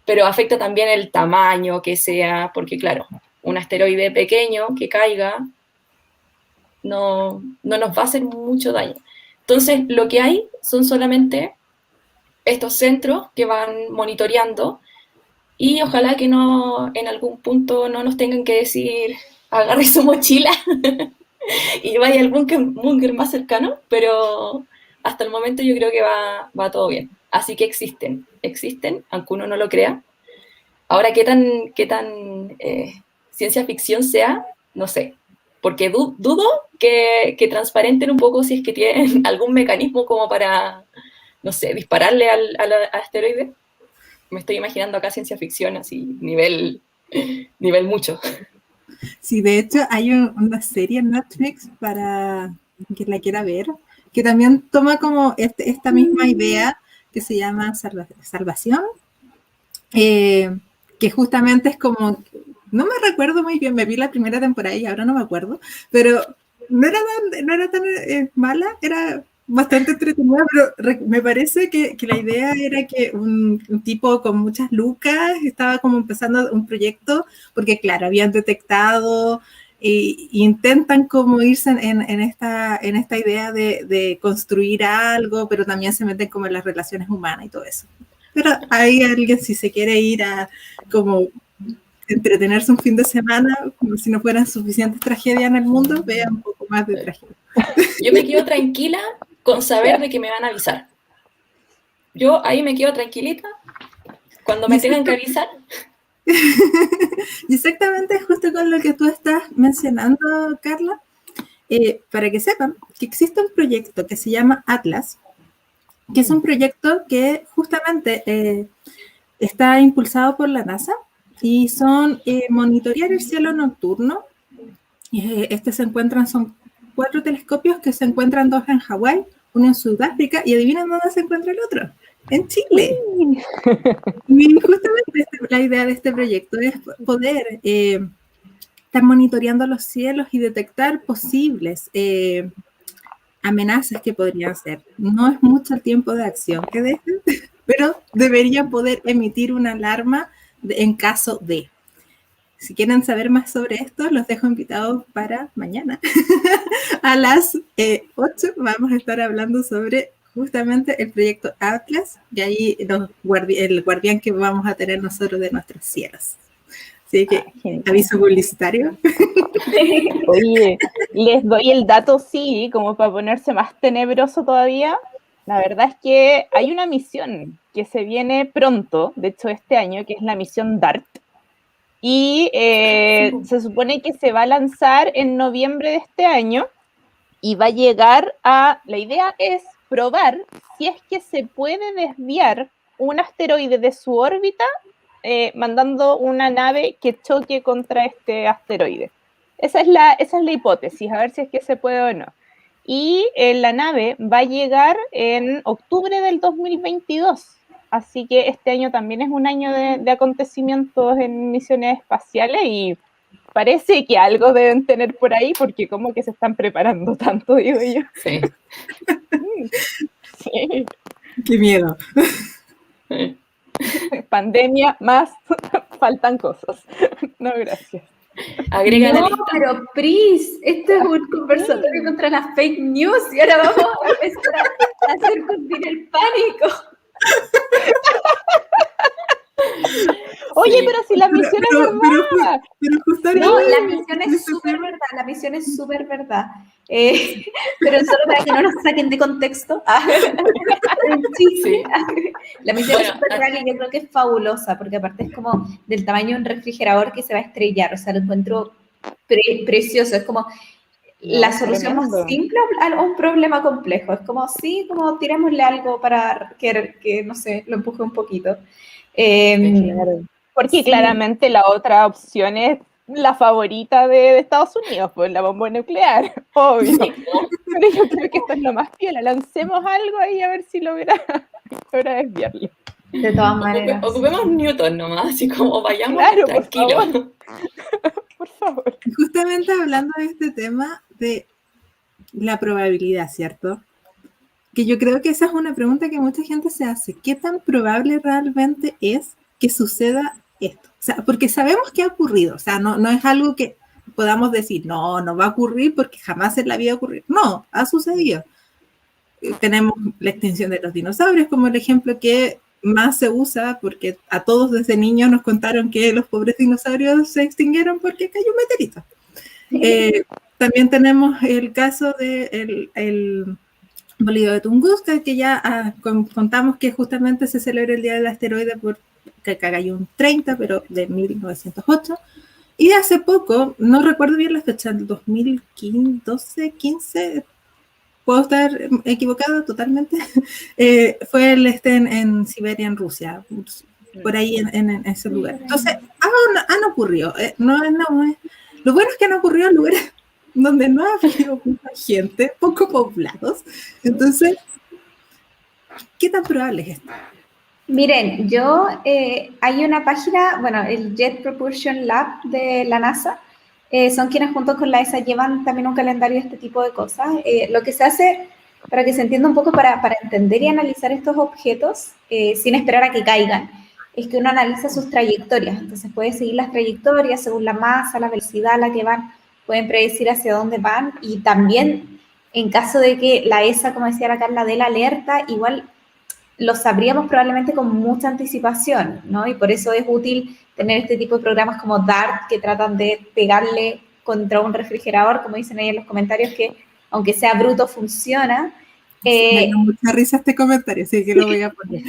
pero afecta también el tamaño que sea, porque claro, un asteroide pequeño que caiga no nos va a hacer mucho daño. Entonces, lo que hay son solamente estos centros que van monitoreando y ojalá que no en algún punto no nos tengan que decir agarre su mochila y vaya al búnker más cercano, pero hasta el momento yo creo que va todo bien. Así que existen, aunque uno no lo crea. Ahora, qué tan ciencia ficción sea, no sé, porque dudo que transparenten un poco si es que tienen algún mecanismo como para, no sé, dispararle al asteroide. Me estoy imaginando acá ciencia ficción, así, nivel mucho. Sí, de hecho hay una serie en Netflix para quien la quiera ver, que también toma como esta misma idea que se llama Salvación, que justamente es como, no me recuerdo muy bien, me vi la primera temporada y ahora no me acuerdo, pero no era tan mala, era bastante entretenida, pero me parece que la idea era que un tipo con muchas lucas estaba como empezando un proyecto, porque claro, habían detectado e intentan como irse en esta idea de construir algo, pero también se meten como en las relaciones humanas y todo eso. Pero hay alguien, si se quiere ir a como entretenerse un fin de semana, como si no fueran suficientes tragedias en el mundo, vea un poco más de tragedia. Yo me quedo tranquila con saber de que me van a avisar. Yo ahí me quedo tranquilita. Cuando me tengan que avisar. Y exactamente justo con lo que tú estás mencionando, Carla, para que sepan que existe un proyecto que se llama Atlas, que es un proyecto que justamente está impulsado por la NASA y son monitorear el cielo nocturno. Son 4 telescopios que se encuentran, 2 en Hawái, uno en Sudáfrica, y adivinen dónde se encuentra el otro, en Chile. Y justamente la idea de este proyecto es poder estar monitoreando los cielos y detectar posibles amenazas que podrían ser. No es mucho el tiempo de acción que dejan, pero deberían poder emitir una alarma en caso de. Si quieren saber más sobre esto, los dejo invitados para mañana. A las 8 vamos a estar hablando sobre justamente el proyecto Atlas y ahí el guardián que vamos a tener nosotros de nuestros cielos. Así que, aviso publicitario. Oye, les doy el dato, sí, como para ponerse más tenebroso todavía. La verdad es que hay una misión que se viene pronto, de hecho este año, que es la misión DART. Y se supone que se va a lanzar en noviembre de este año y va a llegar la idea es probar si es que se puede desviar un asteroide de su órbita mandando una nave que choque contra este asteroide. Esa es la hipótesis, a ver si es que se puede o no. Y la nave va a llegar en octubre del 2022. Así que este año también es un año de acontecimientos en misiones espaciales y parece que algo deben tener por ahí porque como que se están preparando tanto, digo yo. Sí. Sí. Qué miedo. Pandemia más faltan cosas. No, gracias. Agrega la No, lista. pero Pris, esto es un conversatorio contra las fake news y ahora vamos a empezar a hacer cundir el pánico. Oye, Sí. pero si la misión es verdad. Pero justamente No, la misión es súper verdad, la misión es súper verdad. Pero solo para que no nos saquen de contexto. Un chiste. Sí. La misión es Bueno, súper real y yo creo que es fabulosa, porque aparte es como del tamaño de un refrigerador que se va a estrellar. O sea, lo encuentro precioso. Es como la solución más Tremendo. simple a un problema complejo. Es como, sí, como tirémosle algo para que no sé, lo empuje un poquito. Claro. Porque Sí. claramente la otra opción es la favorita de Estados Unidos, pues la bomba nuclear, obvio. Pero yo creo que esto es lo más piola. Lancemos algo ahí a ver si logra desviarlo. De todas maneras. Ocupemos Newton nomás, así como vayamos Claro, por tranquilos. favor. Por favor. Justamente hablando de este tema de la probabilidad, ¿cierto? Que yo creo que esa es una pregunta que mucha gente se hace. ¿Qué tan probable realmente es que suceda esto? O sea, porque sabemos que ha ocurrido. O sea, no es algo que podamos decir, no va a ocurrir porque jamás en la vida va a ocurrir. No, ha sucedido. Tenemos la extinción de los dinosaurios como el ejemplo que más se usa porque a todos desde niños nos contaron que los pobres dinosaurios se extinguieron porque cayó un meteorito. También tenemos el caso del bolido de Tunguska, que ya contamos que justamente se celebra el Día del Asteroide porque cayó un 30, pero de 1908. Y hace poco, no recuerdo bien la fecha, 2012, 15, puedo estar equivocada totalmente, fue en Siberia, en Rusia, por ahí en ese lugar. Entonces, han ocurrido. Lo bueno es que han ocurrido en lugares donde no ha habido mucha gente, poco poblados. Entonces, ¿qué tan probable es esto? Miren, hay una página, bueno, el Jet Propulsion Lab de la NASA, son quienes junto con la ESA llevan también un calendario de este tipo de cosas. Lo que se hace, para que se entienda un poco, para entender y analizar estos objetos, sin esperar a que caigan, es que uno analiza sus trayectorias. Entonces puede seguir las trayectorias según la masa, la velocidad a la que van, pueden predecir hacia dónde van y también en caso de que la ESA, como decía la Carla, dé la alerta, igual lo sabríamos probablemente con mucha anticipación, ¿no? Y por eso es útil tener este tipo de programas como DART que tratan de pegarle contra un refrigerador, como dicen ahí en los comentarios, que aunque sea bruto funciona. Me dio mucha risa este comentario, así que lo voy a poner.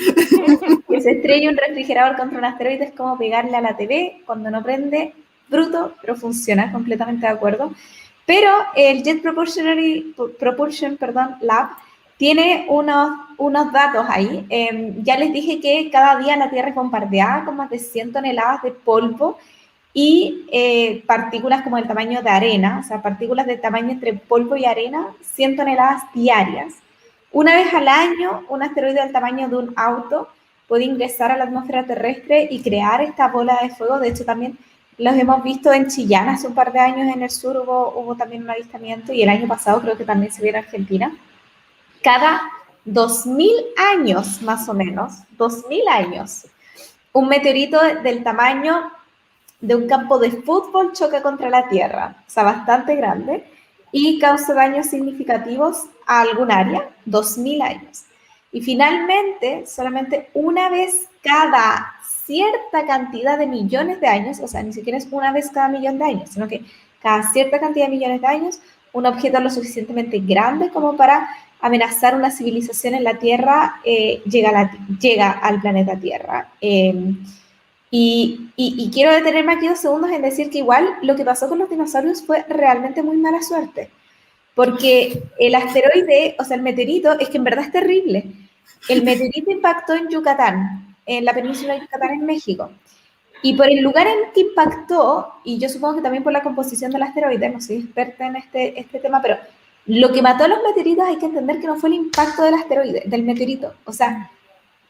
Que se estrelle un refrigerador contra un asteroide es como pegarle a la TV, cuando no prende, bruto, pero funciona, completamente de acuerdo. Pero el Jet Propulsion Lab tiene unos datos ahí. Ya les dije que cada día la Tierra es bombardeada con más de 100 toneladas de polvo y partículas como el tamaño de arena, o sea, partículas de tamaño entre polvo y arena, 100 toneladas diarias. Una vez al año, un asteroide del tamaño de un auto puede ingresar a la atmósfera terrestre y crear esta bola de fuego. De hecho, también los hemos visto en Chillán hace un par de años en el sur, hubo también un avistamiento, y el año pasado creo que también se vio en Argentina. Cada 2000 años, más o menos, 2000 años, un meteorito del tamaño de un campo de fútbol choca contra la Tierra, o sea, bastante grande, y causa daños significativos a algún área, 2000 años. Y finalmente, solamente una vez cada cierta cantidad de millones de años, o sea, ni siquiera es una vez cada millón de años, sino que cada cierta cantidad de millones de años, un objeto lo suficientemente grande como para amenazar una civilización en la Tierra llega al planeta Tierra. Y quiero detenerme aquí 2 segundos en decir que igual lo que pasó con los dinosaurios fue realmente muy mala suerte, porque el asteroide, o sea, el meteorito, es que en verdad es terrible. El meteorito impactó en Yucatán, en la península de Yucatán, en México. Y por el lugar en que impactó, y yo supongo que también por la composición del asteroide, no soy experta en este tema, pero lo que mató a los meteoritos hay que entender que no fue el impacto del asteroide, del meteorito. O sea,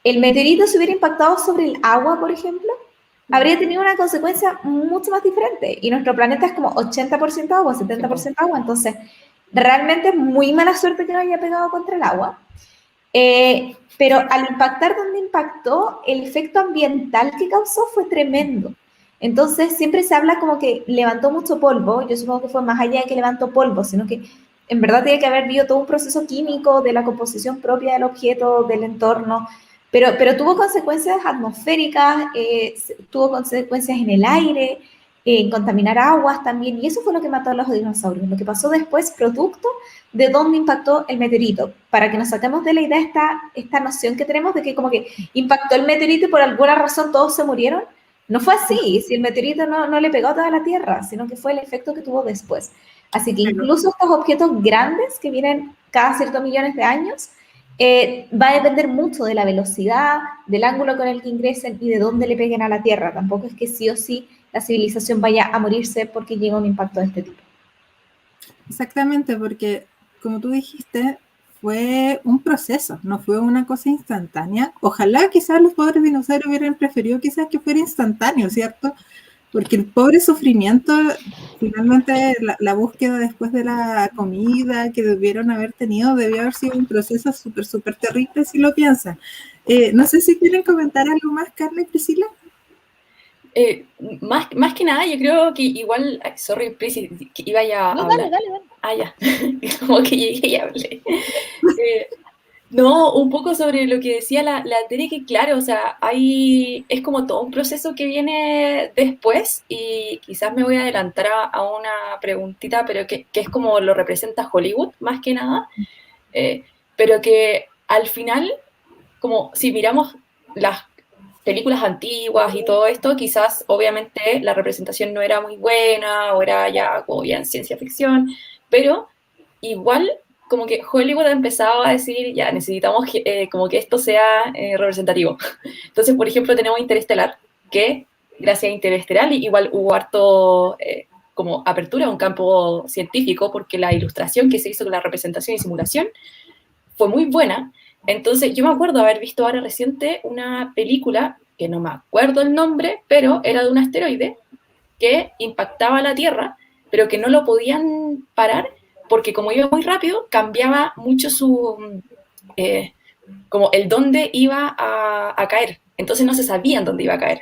el meteorito se hubiera impactado sobre el agua, por ejemplo, habría tenido una consecuencia mucho más diferente. Y nuestro planeta es como 80% agua, 70% agua, entonces realmente es muy mala suerte que no haya pegado contra el agua. Pero al impactar donde impactó, el efecto ambiental que causó fue tremendo. Entonces siempre se habla como que levantó mucho polvo. Yo supongo que fue más allá de que levantó polvo, sino que en verdad tiene que haber habido todo un proceso químico de la composición propia del objeto, del entorno, pero tuvo consecuencias atmosféricas, tuvo consecuencias en el aire, en contaminar aguas también, y eso fue lo que mató a los dinosaurios, lo que pasó después, producto de dónde impactó el meteorito, para que nos saquemos de la idea esta noción que tenemos de que como que impactó el meteorito y por alguna razón todos se murieron. No fue así, si el meteorito no le pegó a toda la Tierra, sino que fue el efecto que tuvo después. Así que incluso estos objetos grandes que vienen cada ciertos millones de años, va a depender mucho de la velocidad, del ángulo con el que ingresen y de dónde le peguen a la Tierra. Tampoco es que sí o sí la civilización vaya a morirse porque llega un impacto de este tipo. Exactamente, porque como tú dijiste, fue un proceso, no fue una cosa instantánea. Ojalá quizás los pobres dinosaurios hubieran preferido quizás que fuera instantáneo, ¿cierto? Porque el pobre sufrimiento, finalmente la búsqueda después de la comida que debieron haber tenido, debió haber sido un proceso súper terrible si lo piensan. No sé si quieren comentar algo más, Carla y Priscila. Más que nada, yo creo que igual, sorry, Prisi, que iba ya a hablar. Dale. Ah, ya, como que llegué y hablé. No, un poco sobre lo que decía la Tere, que claro, o sea, es como todo un proceso que viene después, y quizás me voy a adelantar a una preguntita, pero que es como lo representa Hollywood, más que nada, pero que al final, como si miramos las películas antiguas y todo esto, quizás obviamente la representación no era muy buena, o era ya como bien ciencia ficción, pero igual como que Hollywood ha empezado a decir, ya, necesitamos como que esto sea representativo. Entonces, por ejemplo, tenemos Interestelar, que gracias a Interestelar igual hubo harto como apertura a un campo científico, porque la ilustración que se hizo con la representación y simulación fue muy buena. Entonces, yo me acuerdo haber visto ahora reciente una película, que no me acuerdo el nombre, pero era de un asteroide que impactaba la Tierra, pero que no lo podían parar, porque como iba muy rápido, cambiaba mucho como el dónde iba a caer. Entonces no se sabían dónde iba a caer.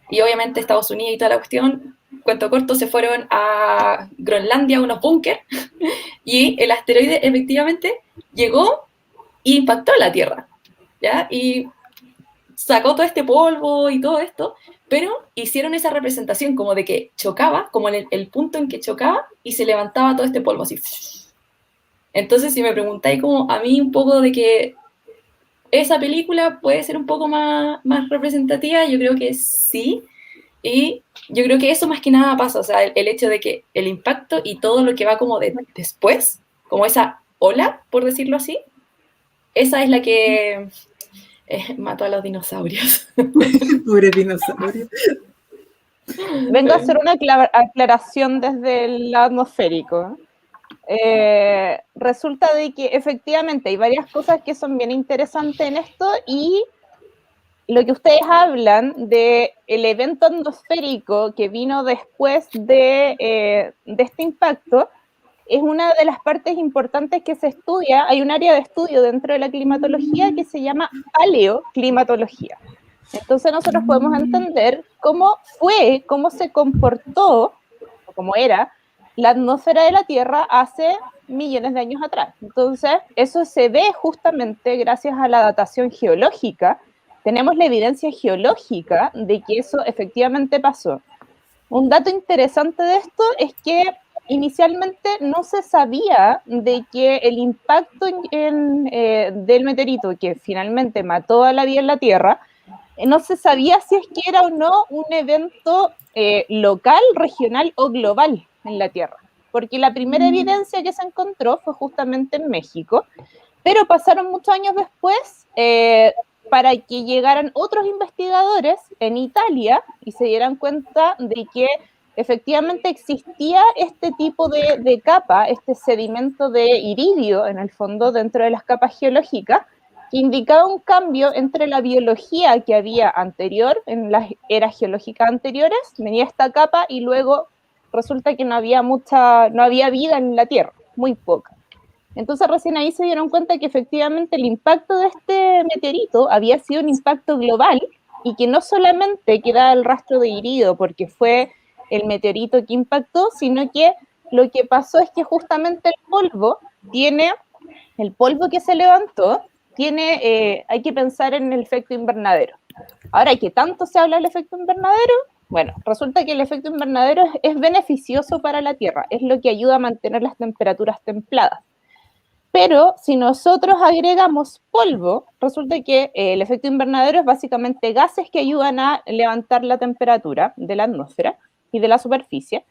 Y obviamente Estados Unidos y toda la cuestión, cuento corto, se fueron a Groenlandia, a unos búnker, y el asteroide efectivamente llegó e impactó la Tierra, ¿ya? Y sacó todo este polvo y todo esto, pero hicieron esa representación como de que chocaba, como en el punto en que chocaba, y se levantaba todo este polvo así. Entonces, si me preguntáis como a mí un poco de que esa película puede ser un poco más representativa, yo creo que sí, Y yo creo que eso más que nada pasa, o sea, el hecho de que el impacto y todo lo que va como después, como esa ola, por decirlo así, esa es la que mató a los dinosaurios. Pobre dinosaurio. Vengo a hacer una aclaración desde el lado atmosférico. Resulta de que efectivamente hay varias cosas que son bien interesantes en esto, y lo que ustedes hablan de el evento atmosférico que vino después de este impacto es una de las partes importantes que se estudia. Hay un área de estudio dentro de la climatología que se llama paleoclimatología. Entonces nosotros podemos entender cómo se comportó, o cómo era la atmósfera de la Tierra hace millones de años atrás. Entonces, eso se ve justamente gracias a la datación geológica. Tenemos la evidencia geológica de que eso efectivamente pasó. Un dato interesante de esto es que inicialmente no se sabía de que el impacto del meteorito que finalmente mató a la vida en la Tierra, no se sabía si es que era o no un evento local, regional o global en la Tierra, porque la primera evidencia que se encontró fue justamente en México, pero pasaron muchos años después para que llegaran otros investigadores en Italia y se dieran cuenta de que efectivamente existía este tipo de capa, este sedimento de iridio en el fondo dentro de las capas geológicas, que indicaba un cambio entre la biología que había anterior, en las eras geológicas anteriores, venía esta capa y luego resulta que no había vida en la Tierra, muy poca. Entonces recién ahí se dieron cuenta que efectivamente el impacto de este meteorito había sido un impacto global y que no solamente quedaba el rastro de iridio porque fue el meteorito que impactó, sino que lo que pasó es que justamente el polvo que se levantó, hay que pensar en el efecto invernadero. Ahora, ¿qué tanto se habla del efecto invernadero? Bueno, resulta que el efecto invernadero es beneficioso para la Tierra, es lo que ayuda a mantener las temperaturas templadas. Pero si nosotros agregamos polvo, resulta que el efecto invernadero es básicamente gases que ayudan a levantar la temperatura de la atmósfera y de la superficie,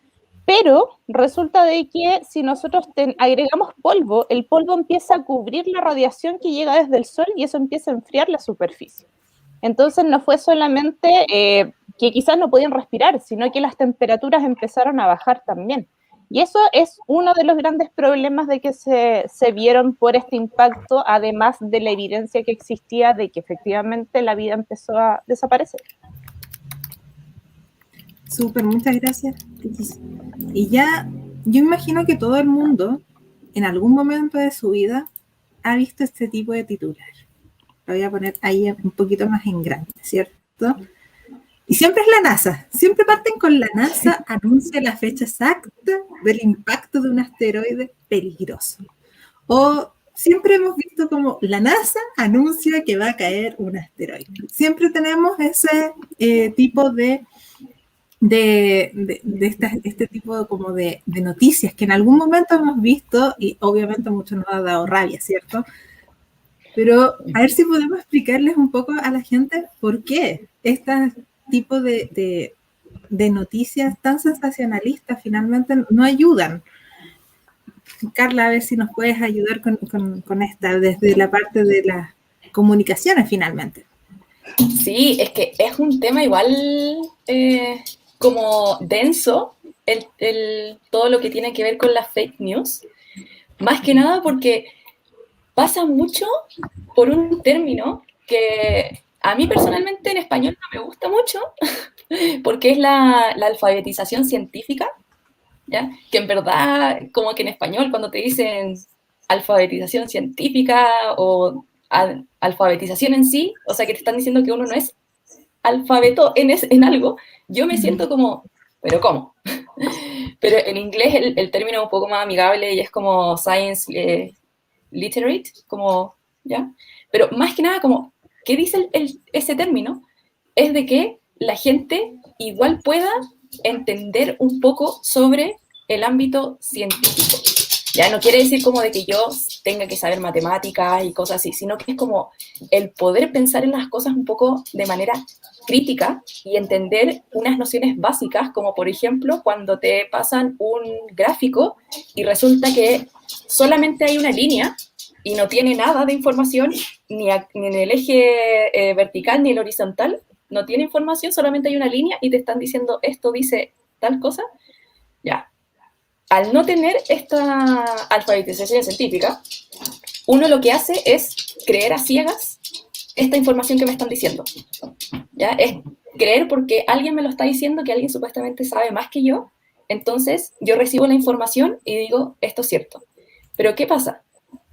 pero resulta de que si nosotros agregamos polvo, el polvo empieza a cubrir la radiación que llega desde el sol y eso empieza a enfriar la superficie. Entonces no fue solamente que quizás no podían respirar, sino que las temperaturas empezaron a bajar también. Y eso es uno de los grandes problemas de que se vieron por este impacto, además de la evidencia que existía de que efectivamente la vida empezó a desaparecer. Súper, muchas gracias. Y ya, yo imagino que todo el mundo, en algún momento de su vida, ha visto este tipo de titular. Lo voy a poner ahí un poquito más en grande, ¿cierto? Y siempre es la NASA. Siempre parten con la NASA, anuncia la fecha exacta del impacto de un asteroide peligroso. O siempre hemos visto como la NASA anuncia que va a caer un asteroide. Siempre tenemos ese tipo este tipo como de noticias que en algún momento hemos visto y obviamente mucho nos ha dado rabia, ¿cierto? Pero a ver si podemos explicarles un poco a la gente por qué este tipo de noticias tan sensacionalistas finalmente no ayudan. Carla, a ver si nos puedes ayudar con esta, desde la parte de las comunicaciones finalmente. Sí, es que es un tema igual como denso, todo lo que tiene que ver con las fake news, más que nada porque pasa mucho por un término que a mí personalmente en español no me gusta mucho, porque es la alfabetización científica, ¿ya? Que en verdad, como que en español cuando te dicen alfabetización científica o alfabetización en sí, o sea que te están diciendo que uno no es alfabeto en algo, yo me siento como, ¿pero cómo? Pero en inglés el término es un poco más amigable y es como science literate, como, ¿ya? Pero más que nada, como, ¿qué dice ese término? Es de que la gente igual pueda entender un poco sobre el ámbito científico. Ya no quiere decir como de que yo tenga que saber matemáticas y cosas así, sino que es como el poder pensar en las cosas un poco de manera crítica y entender unas nociones básicas, como por ejemplo cuando te pasan un gráfico y resulta que solamente hay una línea y no tiene nada de información, ni en el eje vertical ni el horizontal, no tiene información, solamente hay una línea y te están diciendo esto dice tal cosa, ya. Al no tener esta alfabetización científica, uno lo que hace es creer a ciegas esta información que me están diciendo, ¿ya? Es creer porque alguien me lo está diciendo, que alguien supuestamente sabe más que yo, entonces yo recibo la información y digo, esto es cierto. Pero ¿qué pasa?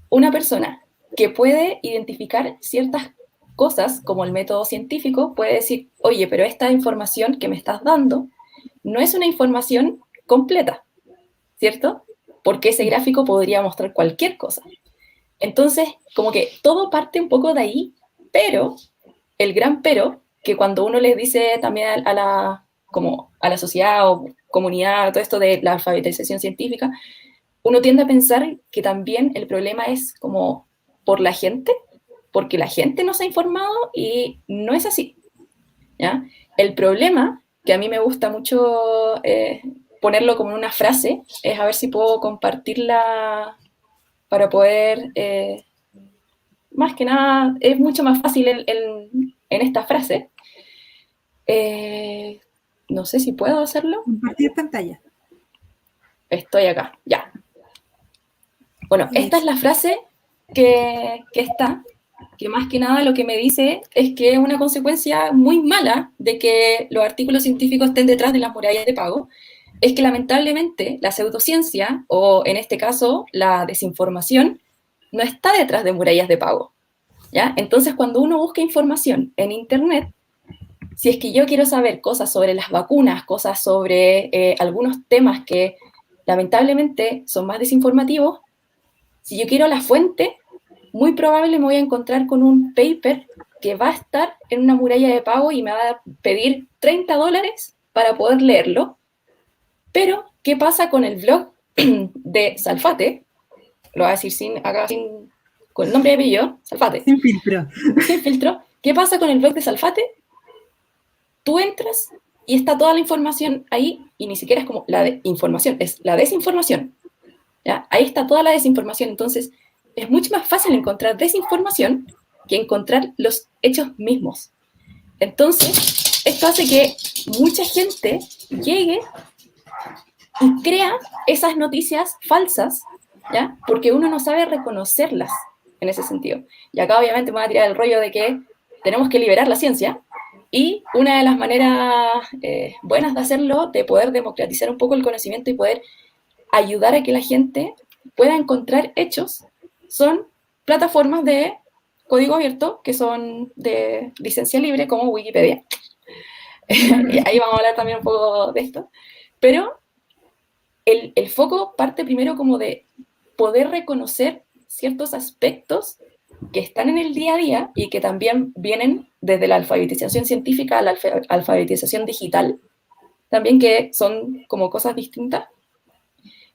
Una persona que puede identificar ciertas cosas, como el método científico, puede decir, oye, pero esta información que me estás dando no es una información completa, ¿cierto? Porque ese gráfico podría mostrar cualquier cosa. Entonces, como que todo parte un poco de ahí, pero, el gran pero, que cuando uno les dice también a la sociedad o comunidad, todo esto de la alfabetización científica, uno tiende a pensar que también el problema es como por la gente, porque la gente no se ha informado y no es así, ¿ya? El problema, que a mí me gusta mucho ponerlo como en una frase, es a ver si puedo compartirla para poder, más que nada, es mucho más fácil en esta frase. No sé si puedo hacerlo. Compartir pantalla. Estoy acá, ya. Bueno, esta es la frase que está, que más que nada lo que me dice es que es una consecuencia muy mala de que los artículos científicos estén detrás de las murallas de pago, es que lamentablemente la pseudociencia, o en este caso la desinformación, no está detrás de murallas de pago, ¿ya? Entonces, cuando uno busca información en Internet, si es que yo quiero saber cosas sobre las vacunas, cosas sobre algunos temas que lamentablemente son más desinformativos, si yo quiero la fuente, muy probable me voy a encontrar con un paper que va a estar en una muralla de pago y me va a pedir $30 para poder leerlo. Pero, ¿qué pasa con el blog de Salfate? Lo voy a decir con el nombre y apellido, Salfate. Sin filtro. Sin filtro. ¿Qué pasa con el blog de Salfate? Tú entras y está toda la información ahí, y ni siquiera es como la información, es la desinformación. ¿Ya? Ahí está toda la desinformación. Entonces, es mucho más fácil encontrar desinformación que encontrar los hechos mismos. Entonces, esto hace que mucha gente llegue y crea esas noticias falsas, ¿ya? Porque uno no sabe reconocerlas en ese sentido. Y acá obviamente me voy a tirar el rollo de que tenemos que liberar la ciencia, y una de las maneras buenas de hacerlo, de poder democratizar un poco el conocimiento y poder ayudar a que la gente pueda encontrar hechos, son plataformas de código abierto, que son de licencia libre, como Wikipedia. Y ahí vamos a hablar también un poco de esto. Pero el foco parte primero como de poder reconocer ciertos aspectos que están en el día a día y que también vienen desde la alfabetización científica a la alfabetización digital, también, que son como cosas distintas,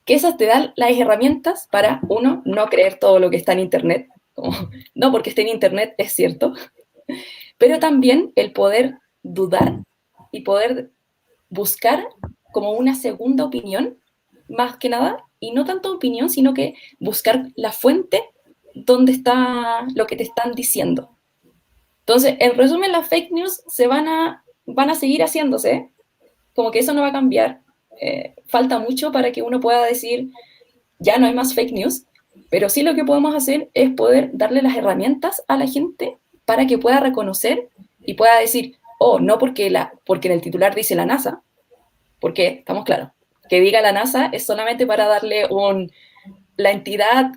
que esas te dan las herramientas para, uno, no creer todo lo que está en Internet, como, no porque esté en Internet es cierto, pero también el poder dudar y poder buscar como una segunda opinión, más que nada, y no tanto opinión, sino que buscar la fuente donde está lo que te están diciendo. Entonces, en resumen, las fake news van a seguir haciéndose, como que eso no va a cambiar. Falta mucho para que uno pueda decir, ya no hay más fake news, pero sí lo que podemos hacer es poder darle las herramientas a la gente para que pueda reconocer y pueda decir, oh, no porque en el titular dice la NASA, porque estamos claros, que diga la NASA es solamente para darle la entidad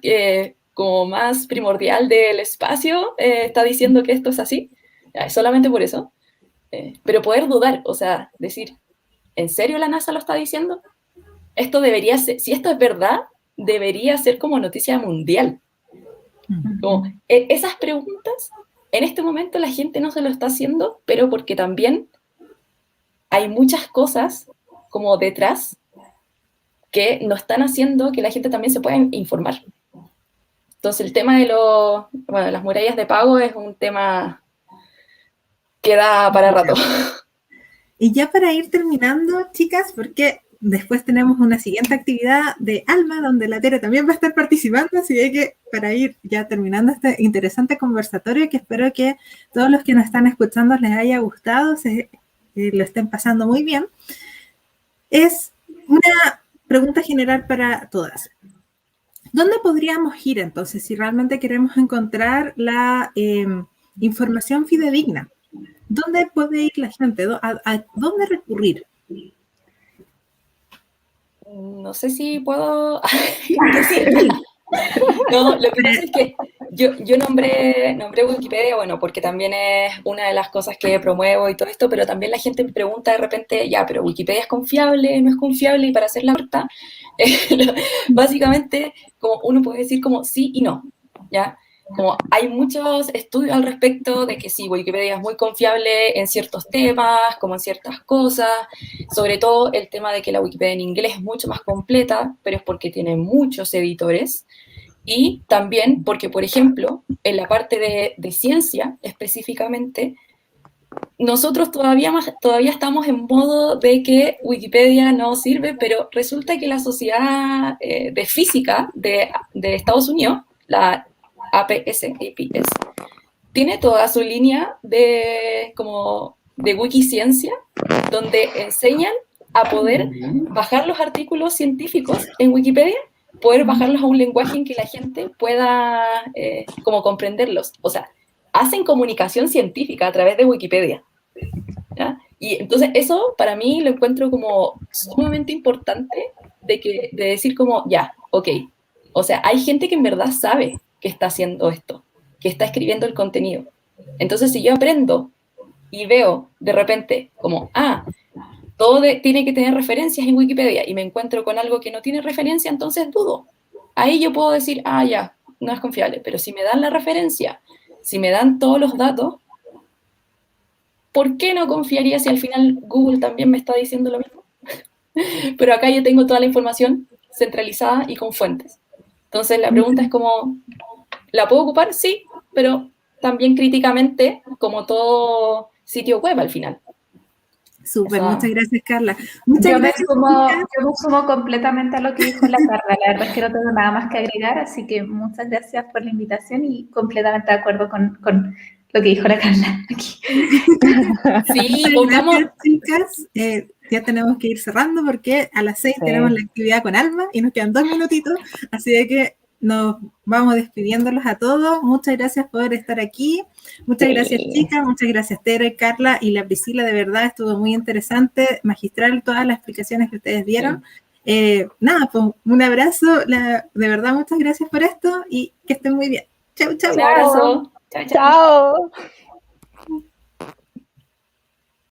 como más primordial del espacio, está diciendo que esto es así, es solamente por eso. Pero poder dudar, o sea, decir, ¿en serio la NASA lo está diciendo? Esto debería ser, si esto es verdad, debería ser como noticia mundial. Como, esas preguntas, en este momento la gente no se lo está haciendo, pero porque también hay muchas cosas como detrás que no están haciendo que la gente también se pueda informar. Entonces el tema de las murallas de pago es un tema queda para rato. Y ya para ir terminando, chicas, porque después tenemos una siguiente actividad de Alma, donde la Tere también va a estar participando, así que para ir ya terminando este interesante conversatorio, que espero que todos los que nos están escuchando les haya gustado, lo estén pasando muy bien, es una pregunta general para todas. ¿Dónde podríamos ir entonces si realmente queremos encontrar la información fidedigna? ¿Dónde puede ir la gente? ¿A dónde recurrir? No sé si puedo decir. No, lo que pasa es que yo nombré Wikipedia, bueno, porque también es una de las cosas que promuevo y todo esto, pero también la gente me pregunta de repente, ya, pero Wikipedia es confiable, no es confiable, y para hacer la corta, básicamente, como uno puede decir como sí y no, ¿ya? Como hay muchos estudios al respecto de que sí, Wikipedia es muy confiable en ciertos temas, como en ciertas cosas, sobre todo el tema de que la Wikipedia en inglés es mucho más completa, pero es porque tiene muchos editores, y también porque, por ejemplo, en la parte de ciencia específicamente, nosotros todavía estamos en modo de que Wikipedia no sirve, pero resulta que la Sociedad de Física de Estados Unidos, la APS, tiene toda su línea de Wikiciencia, donde enseñan a poder bajar los artículos científicos en Wikipedia, poder bajarlos a un lenguaje en que la gente pueda como comprenderlos. O sea, hacen comunicación científica a través de Wikipedia, ¿ya? Y entonces eso para mí lo encuentro como sumamente importante de decir como, ya, ok, o sea, hay gente que en verdad sabe que está haciendo esto, que está escribiendo el contenido. Entonces, si yo aprendo y veo de repente como, todo tiene que tener referencias en Wikipedia y me encuentro con algo que no tiene referencia, entonces dudo. Ahí yo puedo decir, ya, no es confiable, pero si me dan la referencia, si me dan todos los datos, ¿por qué no confiaría si al final Google también me está diciendo lo mismo? Pero acá yo tengo toda la información centralizada y con fuentes. Entonces la pregunta es como, ¿la puedo ocupar? Sí, pero también críticamente, como todo sitio web al final. Súper, Eso. muchas gracias, Carla. Yo me sumo completamente a lo que dijo la Carla. La verdad es que no tengo nada más que agregar, así que muchas gracias por la invitación y completamente de acuerdo con lo que dijo la Carla aquí. Sí, gracias, chicas. Ya tenemos que ir cerrando porque a las 6 tenemos la actividad con Alma y nos quedan 2 minutitos, así de que nos vamos despidiéndolos a todos. Muchas gracias por estar aquí. Muchas gracias, chicas. Muchas gracias, Tere, Carla y la Priscila. De verdad, estuvo muy interesante, magistral todas las explicaciones que ustedes dieron. Nada, pues un abrazo. De verdad, muchas gracias por esto y que estén muy bien. Chau, chau. Un abrazo. Chao, chao. Chao.